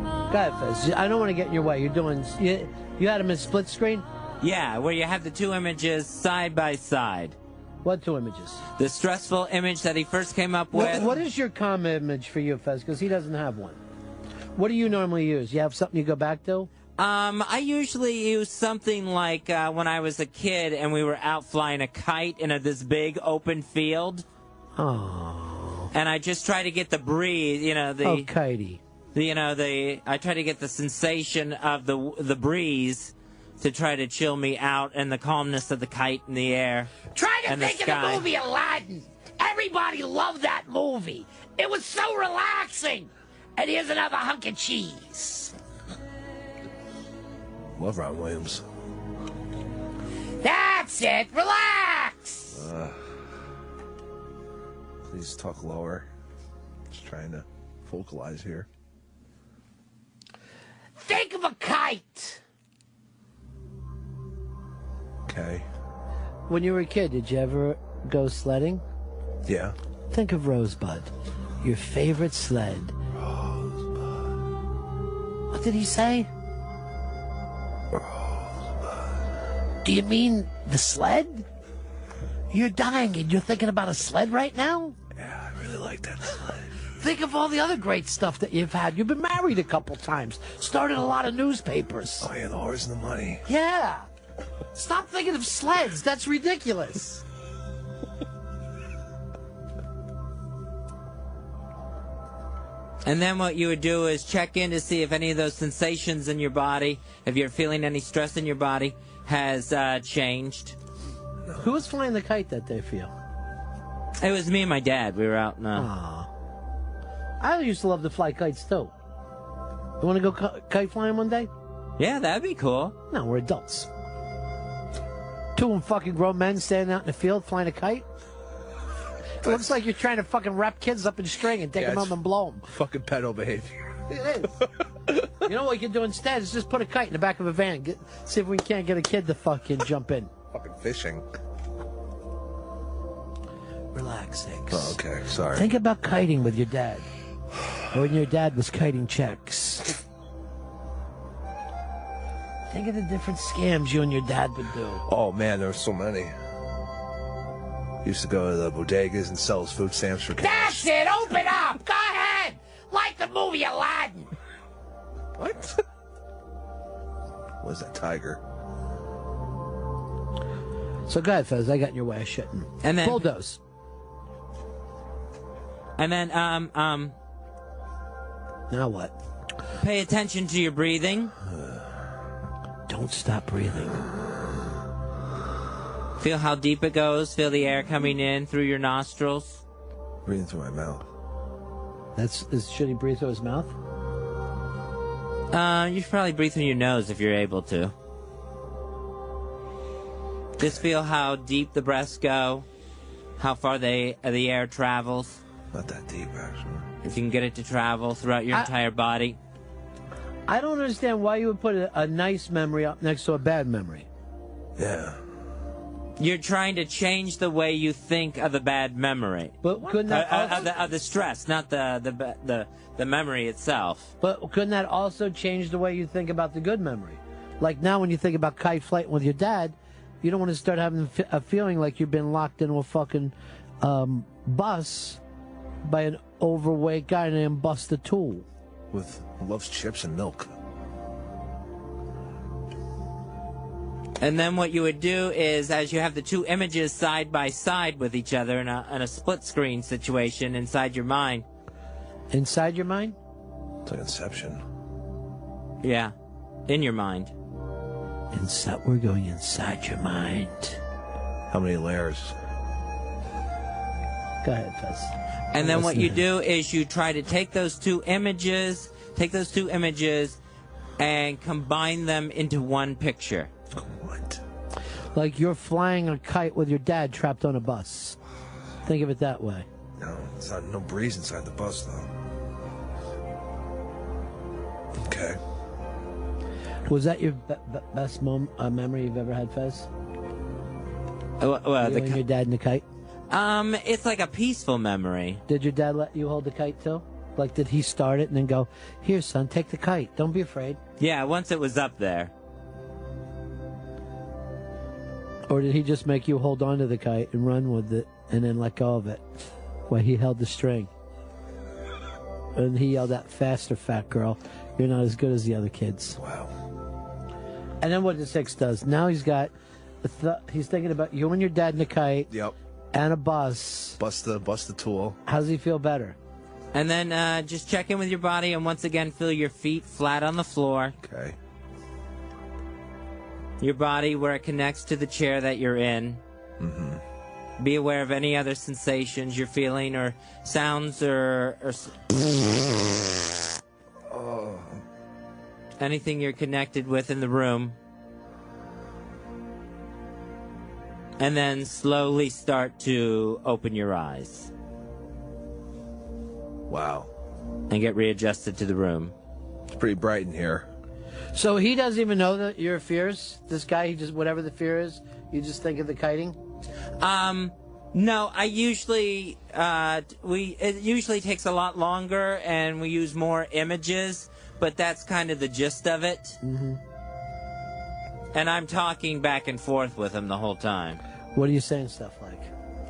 Go ahead, Fez. I don't want to get in your way. You had them in split screen? Yeah, where you have the two images side by side. What two images? The stressful image that he first came up with. What is your calm image for you, Fez? Because he doesn't have one. What do you normally use? You have something you go back to? I usually use something like when I was a kid and we were out flying a kite in this big open field. Oh. And I just try to get the breeze, Oh, kitey. I try to get the sensation of the breeze to try to chill me out and the calmness of the kite in the air. Try to and think of the movie Aladdin. Everybody loved that movie. It was so relaxing. And here's another hunk of cheese. Love Ron Williams. That's it. Relax. Please talk lower. Just trying to focalize here. Think of a kite. Okay. When you were a kid, did you ever go sledding? Yeah. Think of Rosebud, your favorite sled. Rosebud. What did he say? Rosebud. Do you mean the sled? You're dying and you're thinking about a sled right now? Yeah, I really like that sled. Think of all the other great stuff that you've had. You've been married a couple times. Started a lot of newspapers. Oh, yeah, the horse and the money. Yeah. Stop thinking of sleds. That's ridiculous. And then what you would do is check in to see if any of those sensations in your body, if you're feeling any stress in your body, has changed. Who was flying the kite that day for you? It was me and my dad. We were out in I used to love to fly kites, too. You want to go kite flying one day? Yeah, that'd be cool. No, we're adults. Two fucking grown men standing out in the field flying a kite? It looks like you're trying to fucking wrap kids up in string and take them home and blow them. Fucking pedo behavior. It is. You know what you can do instead is just put a kite in the back of a van. See if we can't get a kid to fucking jump in. Fucking fishing. Relax, Hicks. Oh, okay. Sorry. Think about kiting with your dad. Or when your dad was kiting checks. Think of the different scams you and your dad would do. Oh, man, there were so many. Used to go to the bodegas and sell his food stamps for cash. That's it. Open up. Go ahead. like the movie Aladdin. What? What is that, tiger? So go ahead, Fez. I got in your way of shitting. And then bulldoze. And then Now what? pay attention to your breathing. Don't stop breathing. Feel how deep it goes. Feel the air coming in through your nostrils. Breathing through my mouth. Should he breathe through his mouth? You should probably breathe through your nose if you're able to. Just feel how deep the breaths go, how far the air travels. Not that deep, actually. If you can get it to travel throughout your entire body. I don't understand why you would put a nice memory up next to a bad memory. Yeah. You're trying to change the way you think of the bad memory. But couldn't that of the stress, not the memory itself. But couldn't that also change the way you think about the good memory? Like now, when you think about kite flight with your dad, you don't want to start having a feeling like you've been locked into a fucking bus by an overweight guy named Buster Tool. Loves chips and milk. And then what you would do is, as you have the two images side by side with each other in a split screen situation inside your mind. Inside your mind? It's like Inception. Yeah, in your mind. We're going inside your mind. How many layers? Go ahead, Fez. And then what you do is you try to take those two images, and combine them into one picture. What? Like you're flying a kite with your dad trapped on a bus. Think of it that way. No, it's not no breeze inside the bus, though. Okay. Was that your best memory you've ever had, Fez? You and your dad and the kite? It's like a peaceful memory. Did your dad let you hold the kite too? Like, did he start it and then go, "Here, son, take the kite. Don't be afraid"? Yeah, once it was up there. Or did he just make you hold on to the kite and run with it and then let go of it while he held the string? And he yelled out, "Faster, fat girl. You're not as good as the other kids." Wow. And then what the Hicks does, now he's got, he's thinking about you and your dad and the kite. Yep. And a bus. Bust the tool. How does he feel better? And then just check in with your body and once again feel your feet flat on the floor. Okay. Your body where it connects to the chair that you're in. Mm-hmm. Be aware of any other sensations you're feeling or sounds or anything you're connected with in the room. And then slowly start to open your eyes. Wow. And get readjusted to the room. It's pretty bright in here. So he doesn't even know that your fears? This guy, he just, whatever the fear is, you just think of the kiting? No, I usually, it usually takes a lot longer and we use more images, but that's kind of the gist of it. Mm-hmm. And I'm talking back and forth with him the whole time. What are you saying stuff like?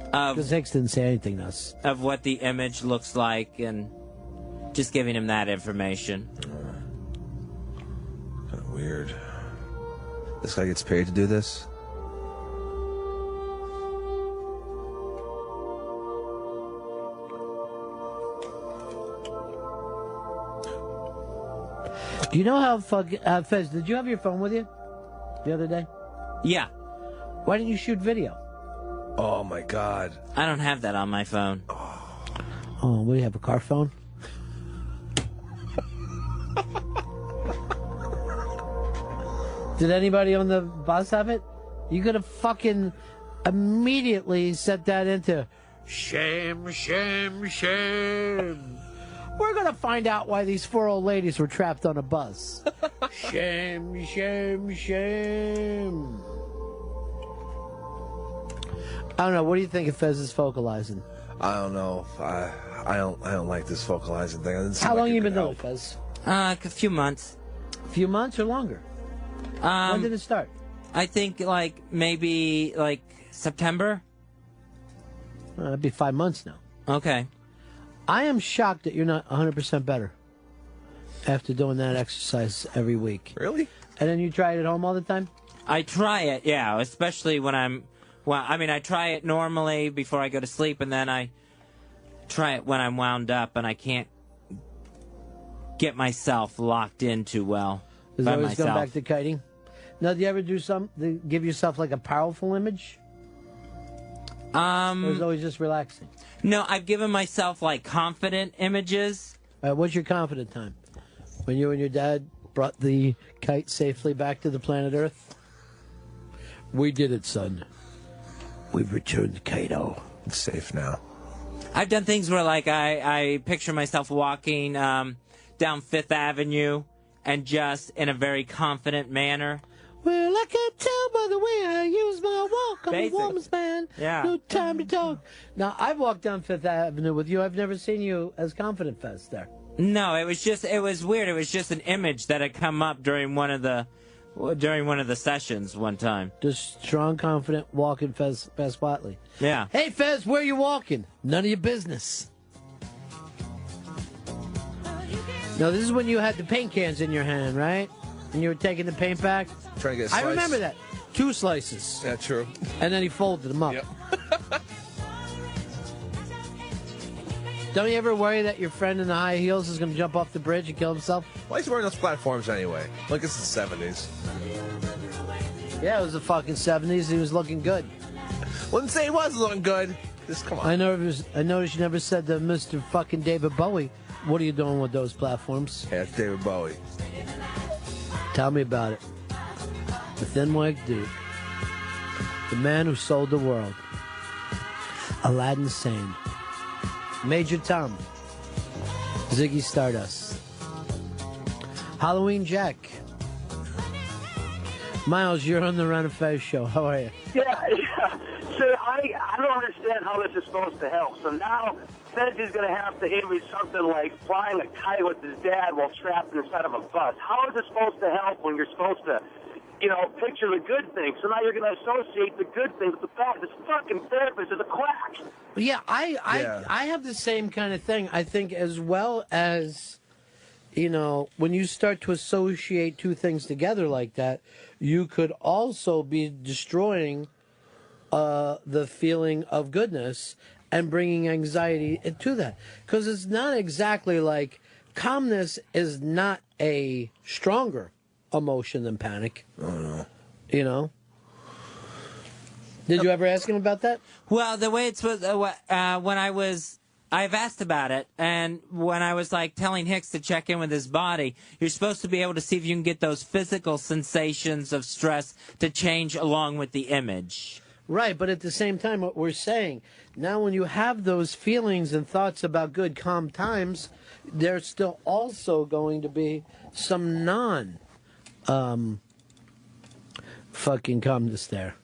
Because Hicks didn't say anything to us. Of what the image looks like and just giving him that information. Kind of weird. This guy gets paid to do this? Do you know how Fez, did you have your phone with you the other day? Yeah. Why didn't you shoot video? Oh, my God. I don't have that on my phone. Oh, what do you have, a car phone? Did anybody on the bus have it? You could have fucking immediately set that into shame, shame, shame. We're going to find out why these 4 old ladies were trapped on a bus. Shame, shame, shame. I don't know. What do you think of Fez's focalizing? I don't know. I don't like this focalizing thing. How long have you been doing it, Fez? A few months. A few months or longer? When did it start? I think maybe September. That'd be 5 months now. Okay. I am shocked that you're not 100% better after doing that exercise every week. Really? And then you try it at home all the time? I try it, yeah, especially when I try it normally before I go to sleep, and then I try it when I'm wound up and I can't get myself locked in too well Is by always myself. going back to kiting? Now, do you ever do something, give yourself like a powerful image? Or is it always just relaxing? No, I've given myself like confident images. What's your confident time? When you and your dad brought the kite safely back to the planet Earth? We did it, son. We've returned the kite. It's safe now. I've done things where, like, I picture myself walking down Fifth Avenue and just in a very confident manner. Well, I can tell by the way I use my walk. I'm Basic. a woman's man. Yeah. No time to talk. Now, I've walked down Fifth Avenue with you. I've never seen you as confident, Fez, there. No, it was weird. It was just an image that had come up during one of the sessions one time. Just strong, confident walking, Fez Watley. Yeah. Hey, Fez, where you walking? None of your business. Now, this is when you had the paint cans in your hand, right? And you were taking the paint back? Trying to get a slice. I remember that. 2 slices. Yeah, true. And then he folded them up. Yep. Don't you ever worry that your friend in the high heels is going to jump off the bridge and kill himself? Why is he wearing those platforms anyway? Like it's the 70s. Yeah, it was the fucking 70s. He was looking good. Wouldn't say he was looking good. Just come on. I noticed you never said to Mr. fucking David Bowie, what are you doing with those platforms? Yeah, it's David Bowie. Tell me about it. The thin white dude. The man who sold the world. Aladdin Sane. Major Tom. Ziggy Stardust. Halloween Jack. Miles, you're on the Ron and Fez show. How are you? Yeah. So I don't understand how this is supposed to help. So now Fez is going to have to image something like flying a kite with his dad while strapped inside of a bus. How is it supposed to help when you're supposed to, picture the good things? So now you're going to associate the good things with the bad. This fucking therapist is a quack. Yeah, I have the same kind of thing. I think as well as, when you start to associate two things together like that, you could also be destroying the feeling of goodness and bringing anxiety to that. Because it's not exactly like calmness is not a stronger emotion than panic. Oh, no. Did you ever ask him about that? Well, the way it's supposed I've asked about it, and when I was like telling Hicks to check in with his body, you're supposed to be able to see if you can get those physical sensations of stress to change along with the image. Right, but at the same time, what we're saying, now when you have those feelings and thoughts about good, calm times, there's still also going to be some fucking calmness there.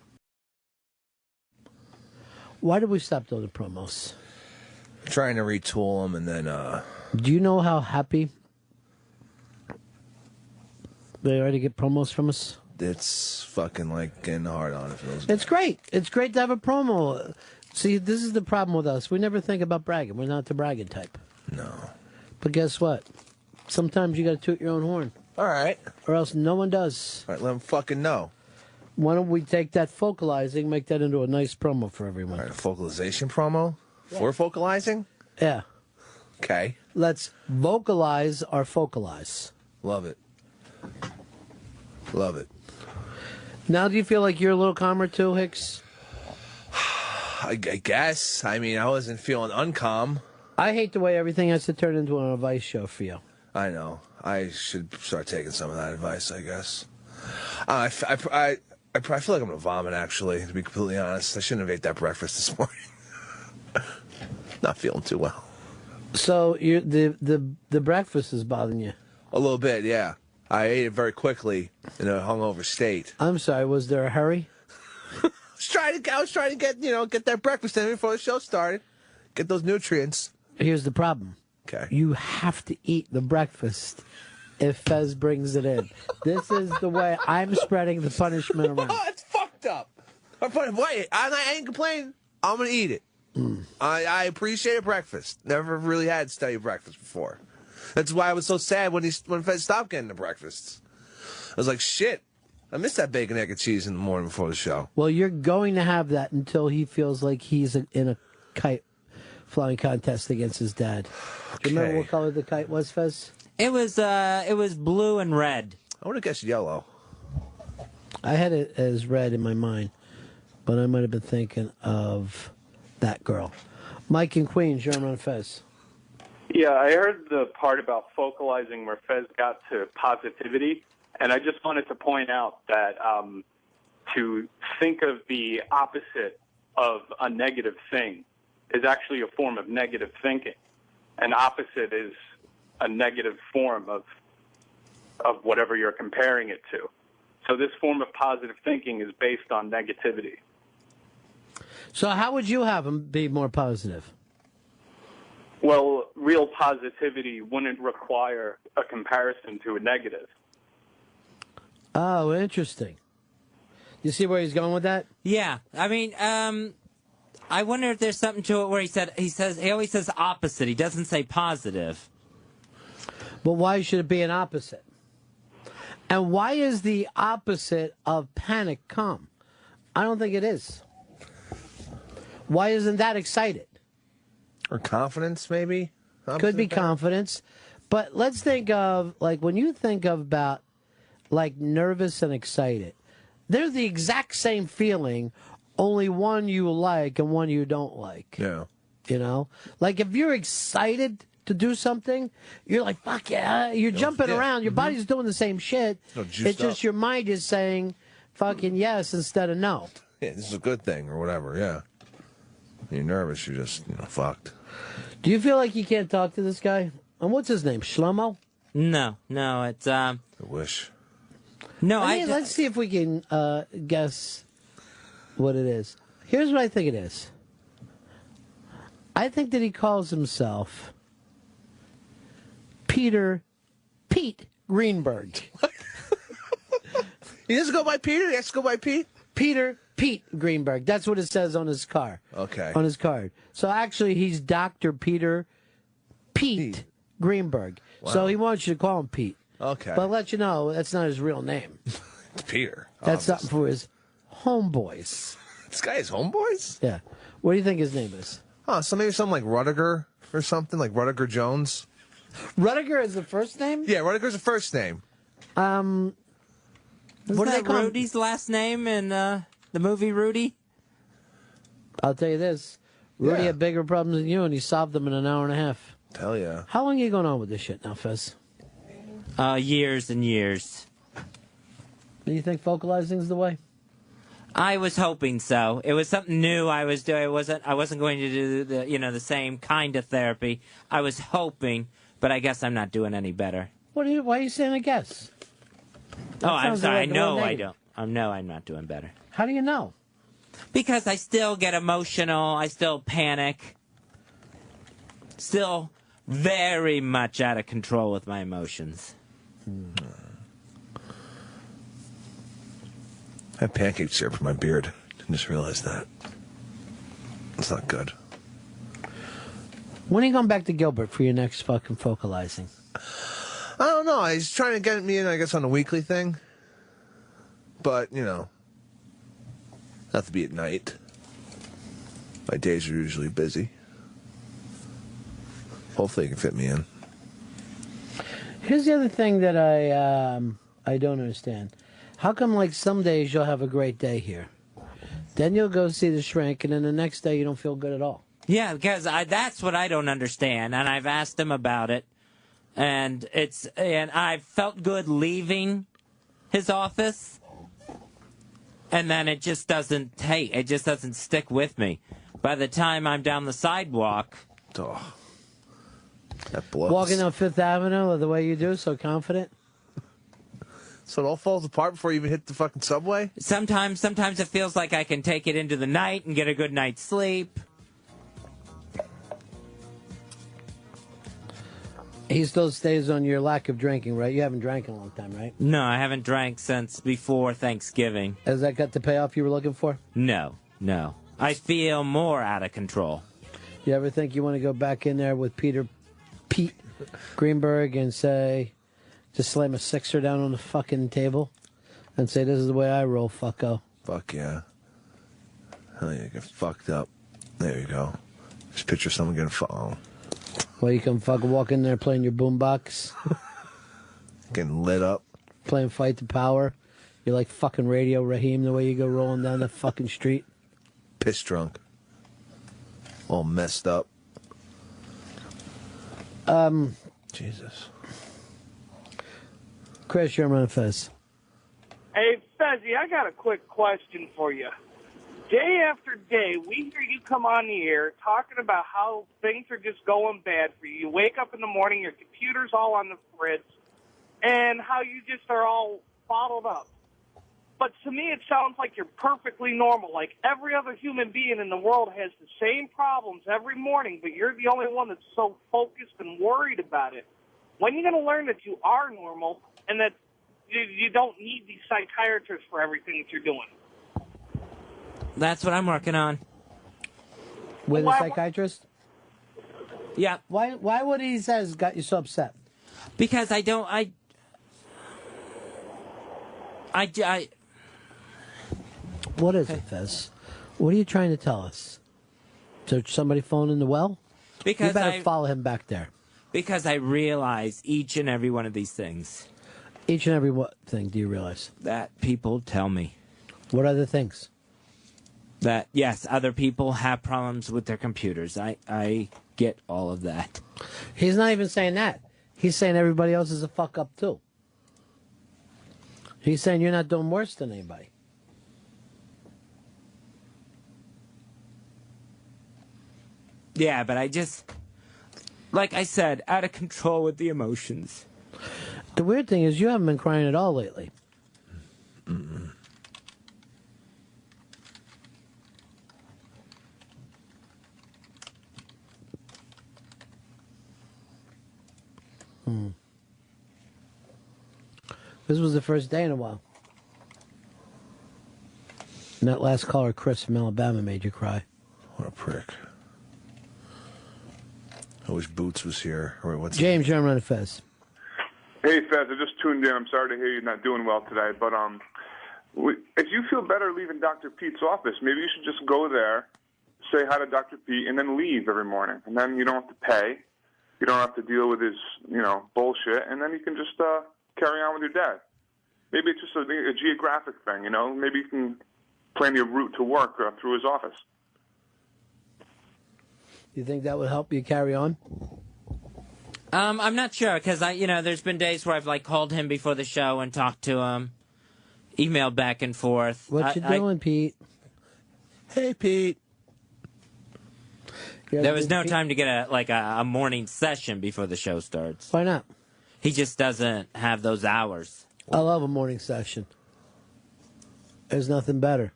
Why did we stop doing the promos? Trying to retool them, and then, Do you know how happy they are to get promos from us? It's fucking like getting hard on it. It's great. It's great to have a promo. See, this is the problem with us. We never think about bragging. We're not the bragging type. No. But guess what? Sometimes you got to toot your own horn. All right. Or else no one does. All right, let them fucking know. Why don't we take that focalizing, make that into a nice promo for everyone? All right, a focalization promo? Yeah. For focalizing? Yeah. Okay. Let's vocalize our focalize. Love it. Love it. Now do you feel like you're a little calmer too, Hicks? I guess. I mean, I wasn't feeling uncalm. I hate the way everything has to turn into an advice show for you. I know. I should start taking some of that advice, I guess. I feel like I'm going to vomit, actually, to be completely honest. I shouldn't have ate that breakfast this morning. Not feeling too well. So the breakfast is bothering you? A little bit, yeah. I ate it very quickly in a hungover state. I'm sorry, was there a hurry? I was trying to get that breakfast in before the show started. Get those nutrients. Here's the problem. Okay. You have to eat the breakfast if Fez brings it in. This is the way I'm spreading the punishment around. Oh, it's fucked up. Wait, I ain't complaining. I'm going to eat it. I appreciate breakfast. Never really had steady breakfast before. That's why I was so sad when Fez stopped getting the breakfasts. I was like, shit, I missed that bacon, egg, and cheese in the morning before the show. Well, you're going to have that until he feels like he's in a kite flying contest against his dad. Do you remember what color the kite was, Fez? It was blue and red. I would have guessed yellow. I had it as red in my mind, but I might have been thinking of that girl. Mike in Queens, you're on Fez. Yeah, I heard the part about focalizing where Fez got to positivity, and I just wanted to point out that to think of the opposite of a negative thing is actually a form of negative thinking. An opposite is a negative form of whatever you're comparing it to. So this form of positive thinking is based on negativity. So how would you have him be more positive? Well, real positivity wouldn't require a comparison to a negative. Oh, interesting. You see where he's going with that? Yeah, I mean, I wonder if there's something to it where he always says opposite. He doesn't say positive. But why should it be an opposite? And why is the opposite of panic calm? I don't think it is. Why isn't that excited? Or confidence, maybe? Could be confidence. But let's think of, like, when you think of about, like, nervous and excited, they're the exact same feeling, only one you like and one you don't like. Yeah. You know? Like, if you're excited to do something, you're like, fuck yeah, you're jumping around, your body's doing the same shit. It's just your mind is saying fucking yes instead of no. Yeah, this is a good thing or whatever, yeah. You're nervous, you're just, fucked. Do you feel like you can't talk to this guy? And what's his name, Shlomo? No, it's, I wish. No, let's see if we can guess what it is. Here's what I think it is. I think that he calls himself Pete Greenberg. He doesn't go by Peter? He has to go by Pete? Pete Greenberg. That's what it says on his car. Okay. On his card. So actually, he's Dr. Pete Greenberg. Wow. So he wants you to call him Pete. Okay. But I'll let you know, that's not his real name. It's Peter. That's something for his homeboys. This guy has homeboys? Yeah. What do you think his name is? Oh, so maybe something like Rudiger or something, like Rudiger Jones? Rudiger is the first name? Yeah, Rudiger's the first name. What do they call Rudy's last name in the movie Rudy? I'll tell you this. Rudy had bigger problems than you, and he solved them in an hour and a half. Hell yeah. How long are you going on with this shit now, Fez? Years and years. Do you think focalizing's the way? I was hoping so. It was something new I was doing. I wasn't going to do the same kind of therapy. I was hoping, but I guess I'm not doing any better. Why are you saying I guess? I'm sorry. I know I don't. I'm not doing better. How do you know? Because I still get emotional. I still panic. Still very much out of control with my emotions. I have pancake syrup for my beard. I just realized that. It's not good. When are you going back to Gilbert for your next fucking focalizing? I don't know. He's trying to get me in, I guess, on a weekly thing. But, not to be at night. My days are usually busy. Hopefully he can fit me in. Here's the other thing that I don't understand. How come, like, some days you'll have a great day here? Then you'll go see the shrink, and then the next day you don't feel good at all. Yeah, because that's what I don't understand, and I've asked him about it, and I felt good leaving his office, and then it just doesn't stick with me. By the time I'm down the sidewalk, that blows. Walking down Fifth Avenue the way you do, so confident. So it all falls apart before you even hit the fucking subway? Sometimes it feels like I can take it into the night and get a good night's sleep. He still stays on your lack of drinking, right? You haven't drank in a long time, right? No, I haven't drank since before Thanksgiving. Has that got the payoff you were looking for? No. I feel more out of control. You ever think you want to go back in there with Pete Greenberg and say, just slam a sixer down on the fucking table and say, this is the way I roll, fucko? Fuck yeah. Hell yeah, get fucked up. There you go. Just picture someone getting fucked. Oh. Well, you can fucking walk in there playing your boombox. Getting lit up. Playing Fight the Power. You're like fucking Radio Raheem the way you go rolling down the fucking street. Piss drunk. All messed up. Jesus. Chris, you're on Fez. Hey, Fezzy, I got a quick question for you. Day after day, we hear you come on the air talking about how things are just going bad for you. You wake up in the morning, your computer's all on the fritz, and how you just are all bottled up. But to me, it sounds like you're perfectly normal. Like every other human being in the world has the same problems every morning, but you're the only one that's so focused and worried about it. When are you going to learn that you are normal and that you don't need these psychiatrists for everything that you're doing? That's what I'm working on. With a psychiatrist? Yeah. Why what he says got you so upset? Because I What is it, Fez? What are you trying to tell us? So somebody falling in the well? Because you better follow him back there. Because I realize each and every one of these things. Each and every what thing do you realize? That people tell me. What other things? That, yes, other people have problems with their computers. I get all of that. He's not even saying that. He's saying everybody else is a fuck up too. He's saying you're not doing worse than anybody. Yeah, but I just, like I said, out of control with the emotions. The weird thing is you haven't been crying at all lately. Mm-mm. This was the first day in a while. And that last caller, Chris from Alabama, made you cry. What a prick. I wish Boots was here. Or what's James, you're on Fez. Hey, Fez, I just tuned in. I'm sorry to hear you're not doing well today, but if you feel better leaving Dr. Pete's office, maybe you should just go there, say hi to Dr. Pete, and then leave every morning. And then you don't have to pay. You don't have to deal with his, bullshit, and then you can just carry on with your day. Maybe it's just a geographic thing, Maybe you can plan your route to work through his office. You think that would help you carry on? I'm not sure, because there's been days where I've called him before the show and talked to him, emailed back and forth. What you doing, Pete? Hey, Pete. There was no time to get a morning session before the show starts. Why not? He just doesn't have those hours. I love a morning session. There's nothing better.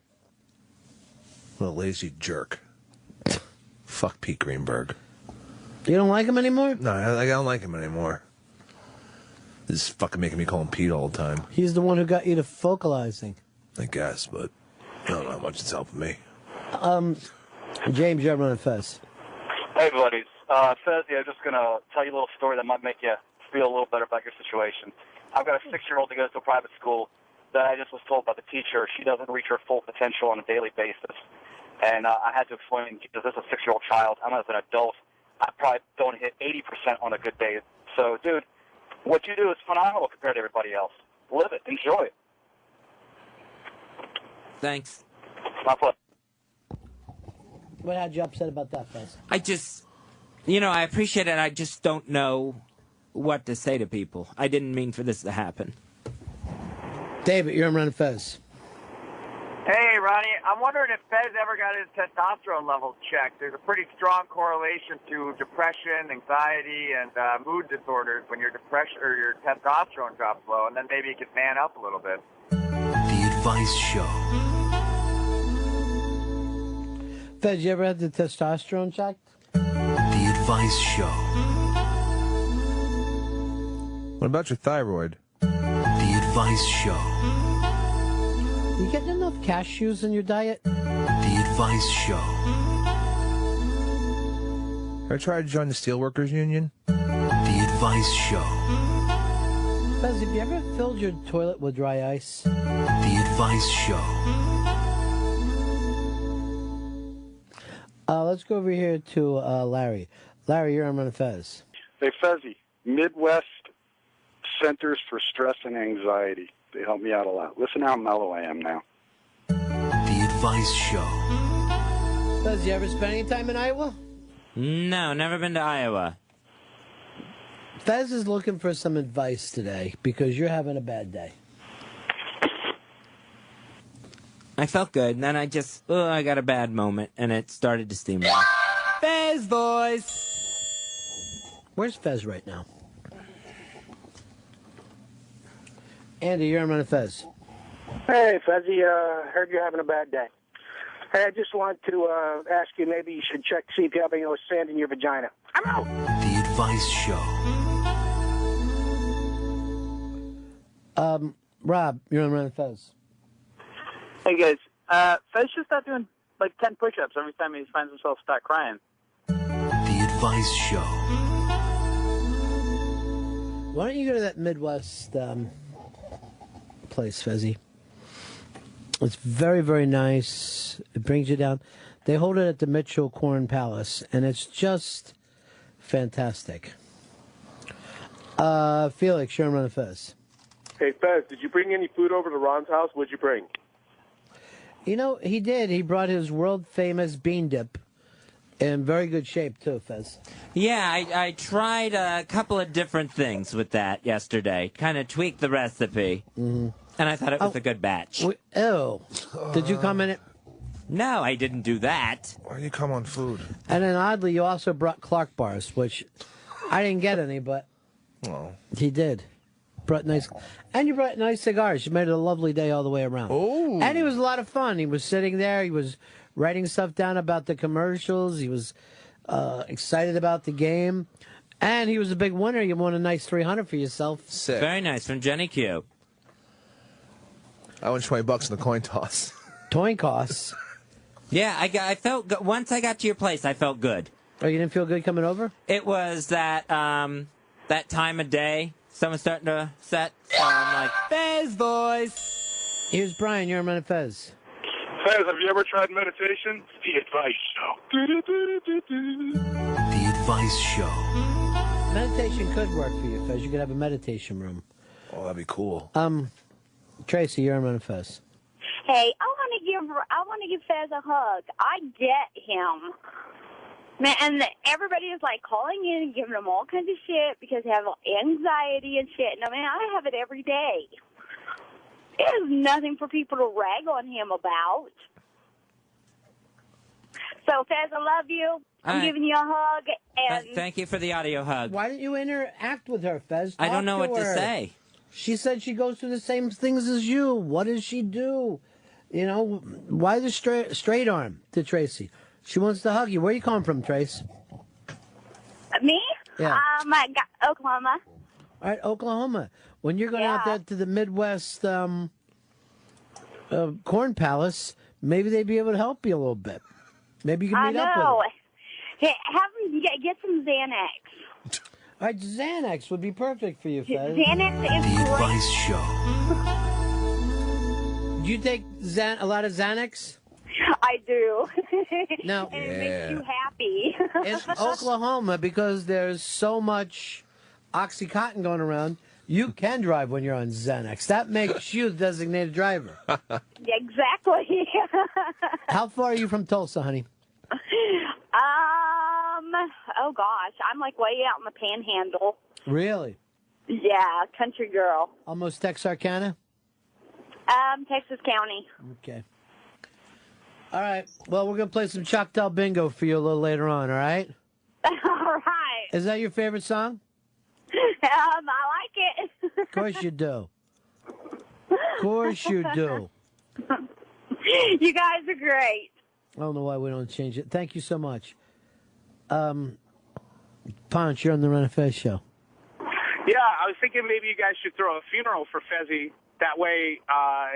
What a lazy jerk. Fuck Pete Greenberg. You don't like him anymore? No, I don't like him anymore. This is fucking making me call him Pete all the time. He's the one who got you to Focalizing. I guess, but I don't know how much it's helping me. James, you're on Fez. Hey, buddies. Fezzy, I'm just going to tell you a little story that might make you feel a little better about your situation. I've got a 6-year-old that goes to a private school that I just was told by the teacher she doesn't reach her full potential on a daily basis. And I had to explain, because this is a 6-year-old child, I'm as an adult, I probably don't hit 80% on a good day. So, dude, what you do is phenomenal compared to everybody else. Live it. Enjoy it. Thanks. My pleasure. What had you upset about that, Fez? I just, I appreciate it. I just don't know what to say to people. I didn't mean for this to happen. David, you're on Fez. Hey, Ronnie. I'm wondering if Fez ever got his testosterone levels checked. There's a pretty strong correlation to depression, anxiety, and mood disorders when your depression or your testosterone drops low, and then maybe you could man up a little bit. The Advice Show. Fez, you ever had the testosterone checked? The Advice Show. What about your thyroid? The Advice Show. You getting enough cashews in your diet? The Advice Show. Ever tried to join the Steelworkers Union? The Advice Show. Fez, have you ever filled your toilet with dry ice? The Advice Show. Let's go over here to Larry. Larry, you're on Run Fez. Hey, Fezzy, Midwest Centers for Stress and Anxiety. They help me out a lot. Listen how mellow I am now. The Advice Show. Fez, you ever spend any time in Iowa? No, never been to Iowa. Fez is looking for some advice today because you're having a bad day. I felt good, and then I got a bad moment, and it started to steam off. Fez voice! Where's Fez right now? Andy, you're on Run Fez. Hey, Fezzy, heard you're having a bad day. Hey, I just want to ask you, maybe you should check to see if you have any sand in your vagina. I'm out! The Advice Show. Rob, you're on Run Fez. Hey guys, Fez should start doing like 10 push-ups every time he finds himself start crying. The Advice Show. Why don't you go to that Midwest place, Fezzy? It's very, very nice. It brings you down. They hold it at the Mitchell Corn Palace, and it's just fantastic. Felix, you're on Run Fez. Hey, Fez, did you bring any food over to Ron's house? What'd you bring? You know, he did. He brought his world-famous bean dip in very good shape, too, Fez. Yeah, I tried a couple of different things with that yesterday. Kind of tweaked the recipe. Mm-hmm. And I thought it was a good batch. Ew. Did you come in it? No, I didn't do that. Why do you come on food? And then, oddly, you also brought Clark bars, which I didn't get any, but he did. Brought nice, and you brought nice cigars. You made it a lovely day all the way around. Oh, and it was a lot of fun. He was sitting there. He was writing stuff down about the commercials. He was excited about the game, and he was a big winner. You won a nice $300 for yourself. Sick. Very nice from Jenny Q. I won $20 in the coin toss. Coin toss. Yeah, I felt good. Once I got to your place, I felt good. Oh, you didn't feel good coming over? It was that that time of day. Someone's starting to set. So I'm like, Fez voice. Here's Brian. You're on Run Fez. Fez, have you ever tried meditation? The Advice Show. The Advice Show. Meditation could work for you, Fez. You could have a meditation room. Oh, that'd be cool. Tracy, you're on Run Fez. Hey, I want to give Fez a hug. I get him. Man, and everybody is like calling in and giving him all kinds of shit because they have anxiety and shit. And I mean, I have it every day. There's nothing for people to rag on him about. So, Fez, I love you. I'm giving you a hug. And thank you for the audio hug. Why didn't you interact with her, Fez? I don't know Talk what to her. say. She said she goes through the same things as you. What does she do? You know, why the straight arm to Tracy? She wants to hug you. Where are you calling from, Trace? me? Yeah. I got Oklahoma. All right, Oklahoma. When you're going out there to the Midwest Corn Palace, maybe they'd be able to help you a little bit. Maybe you can meet up with them. Hey, have them get some Xanax. All right, Xanax would be perfect for you, Fez. Xanax is The great. Advice Show. Do you take a lot of Xanax? I do. No. And it makes you happy. In Oklahoma, because there's so much Oxycontin going around, you can drive when you're on Xanax. That makes you the designated driver. Exactly. How far are you from Tulsa, honey? Oh gosh, I'm like way out in the panhandle. Really? Yeah, country girl. Almost Texarkana? Texas County. Okay. All right. Well, we're going to play some Choctaw Bingo for you a little later on, all right? All right. Is that your favorite song? I like it. Of course you do. Of course you do. You guys are great. I don't know why we don't change it. Thank you so much. Ponch, you're on the Run of Fez show. Yeah, I was thinking maybe you guys should throw a funeral for Fezzy. That way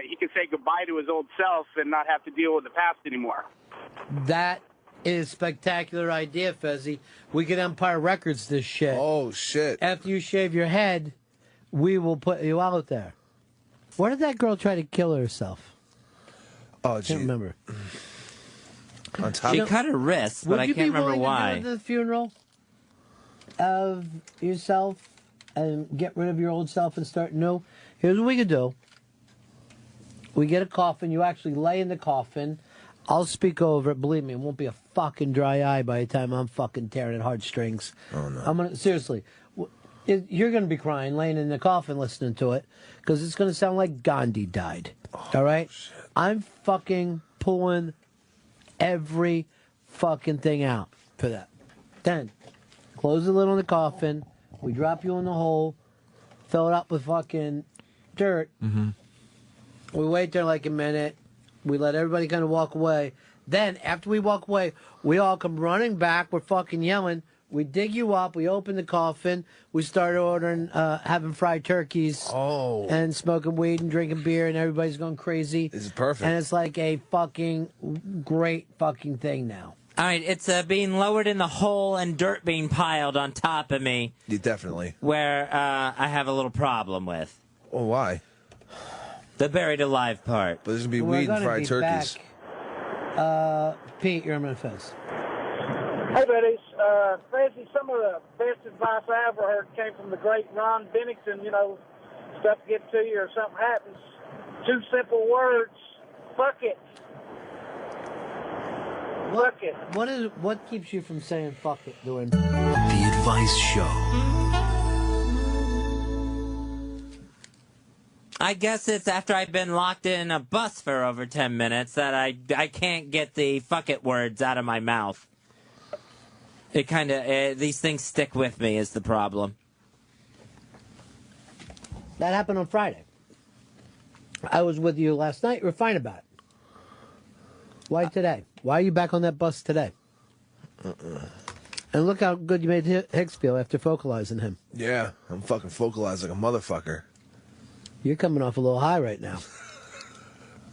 he can say goodbye to his old self and not have to deal with the past anymore. That It is a spectacular idea, Fezzy. We could Empire Records this shit. Oh, shit. After you shave your head, we will put you out there. Where did that girl try to kill herself? Oh, Can't remember. On top. She cut her wrist, but I can't remember Would you be why. willing to do the funeral of yourself and get rid of your old self and start new? Here's what we could do. We get a coffin. You actually lay in the coffin. I'll speak over it. Believe me, it won't be a fucking dry eye by the time I'm fucking tearing at heartstrings. Oh, no. I'm gonna seriously. You're gonna be crying laying in the coffin listening to it because it's gonna sound like Gandhi died. All right. Shit. I'm fucking pulling every fucking thing out for that. Then close the lid on the coffin. We drop you in the hole. Fill it up with fucking dirt. Mm-hmm. We wait there like a minute. We let everybody kind of walk away. Then, after we walk away, we all come running back. We're fucking yelling. We dig you up. We open the coffin. We start ordering, having fried turkeys. Oh. And smoking weed and drinking beer, and everybody's going crazy. This is perfect. And it's like a fucking great fucking thing now. All right, it's being lowered in the hole and dirt being piled on top of me. Yeah, definitely. Where I have a little problem with. Oh, why? The buried alive part. But there's going to be weed and fried turkeys. Pete, you're on my face. Hey, buddies. Fancy, some of the best advice I ever heard came from the great Ron Bennington. You know, stuff gets to you or something happens. 2 simple words. Fuck it. Fuck it. What keeps you from saying fuck it during The Advice Show. I guess it's after I've been locked in a bus for over 10 minutes that I can't get the fuck it words out of my mouth. It kind of, these things stick with me is the problem. That happened on Friday. I was with you last night. You were fine about it. Why today? Why are you back on that bus today? And look how good you made Hicks feel after focalizing him. Yeah, I'm fucking focalized like a motherfucker. You're coming off a little high right now.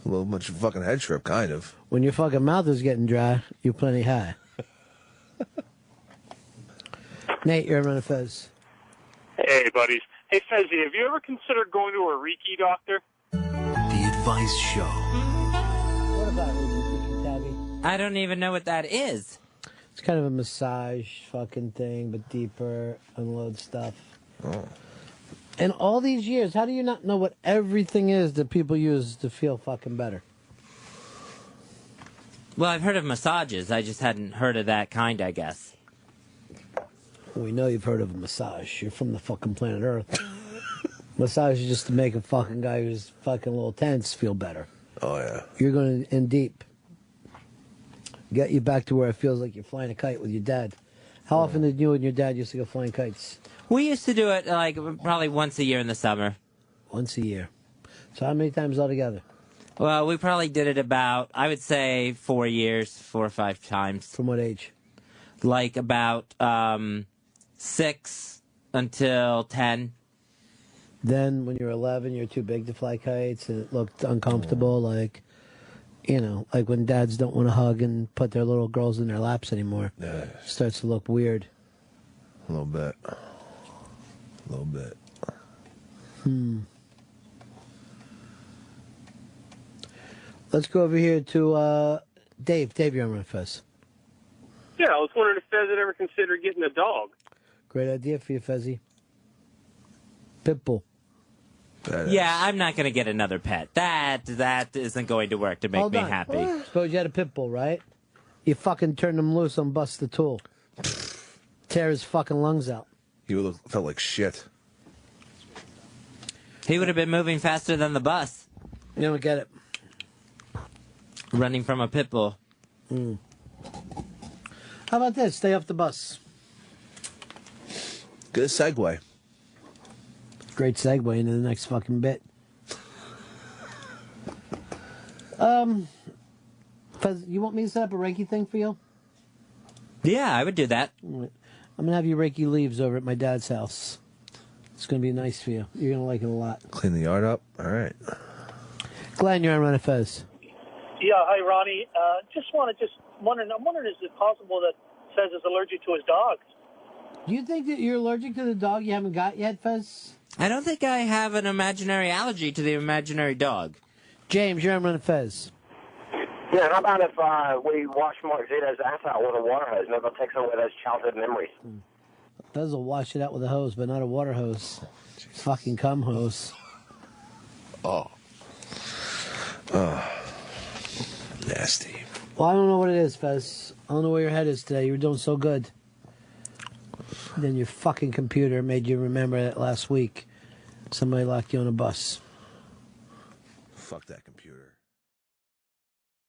A little much fucking head trip, kind of. When your fucking mouth is getting dry, you're plenty high. Nate, you're running Fez. Hey, buddies. Hey, Fezzy, have you ever considered going to a Reiki doctor? The Advice Show. What about Reiki, Tabby? I don't even know what that is. It's kind of a massage fucking thing, but deeper, unload stuff. Oh. In all these years, how do you not know what everything is that people use to feel fucking better? Well, I've heard of massages. I just hadn't heard of that kind, I guess. We know you've heard of a massage. You're from the fucking planet Earth. Massage is just to make a fucking guy who's fucking a little tense feel better. Oh, yeah. You're going in deep. Get you back to where it feels like you're flying a kite with your dad. How often did you and your dad used to go flying kites? We used to do it like probably once a year in the summer. Once a year. So how many times altogether? Well, we probably did it about, I would say, 4 years, 4 or 5 times. From what age? Like about 6 until 10. Then when you're 11, you're too big to fly kites and it looked uncomfortable, like, you know, like when dads don't want to hug and put their little girls in their laps anymore. Yeah. It starts to look weird. A little bit. A little bit. Let's go over here to Dave. Dave, you're on my Fez. Yeah, I was wondering if Fez had ever considered getting a dog. Great idea for you, Fezzy. Pitbull. Yeah, I'm not going to get another pet. That isn't going to work to make me happy. Suppose you had a pitbull, right? You fucking turn him loose on Bust the Tool. Tear his fucking lungs out. He would have felt like shit. He would have been moving faster than the bus. You don't get it. Running from a pit bull. How about this? Stay off the bus. Good segue. Great segue into the next fucking bit. Fez, you want me to set up a Reiki thing for you? Yeah, I would do that. I'm going to have you Reiki leaves over at my dad's house. It's going to be nice for you. You're going to like it a lot. Clean the yard up? All right. Glenn, you're on Run Fez. Yeah, hi, Ronnie. I'm wondering, is it possible that Fez is allergic to his dogs? Do you think that you're allergic to the dog you haven't got yet, Fez? I don't think I have an imaginary allergy to the imaginary dog. James, you're on Run Fez. Yeah, how about if we wash Mark Zeta's ass out with a water hose? Maybe it'll take some of those childhood memories. Fez will wash it out with a hose, but not a water hose. Fucking cum hose. Oh. Nasty. Well, I don't know what it is, Fez. I don't know where your head is today. You were doing so good. Then your fucking computer made you remember that last week somebody locked you on a bus. Fuck that computer.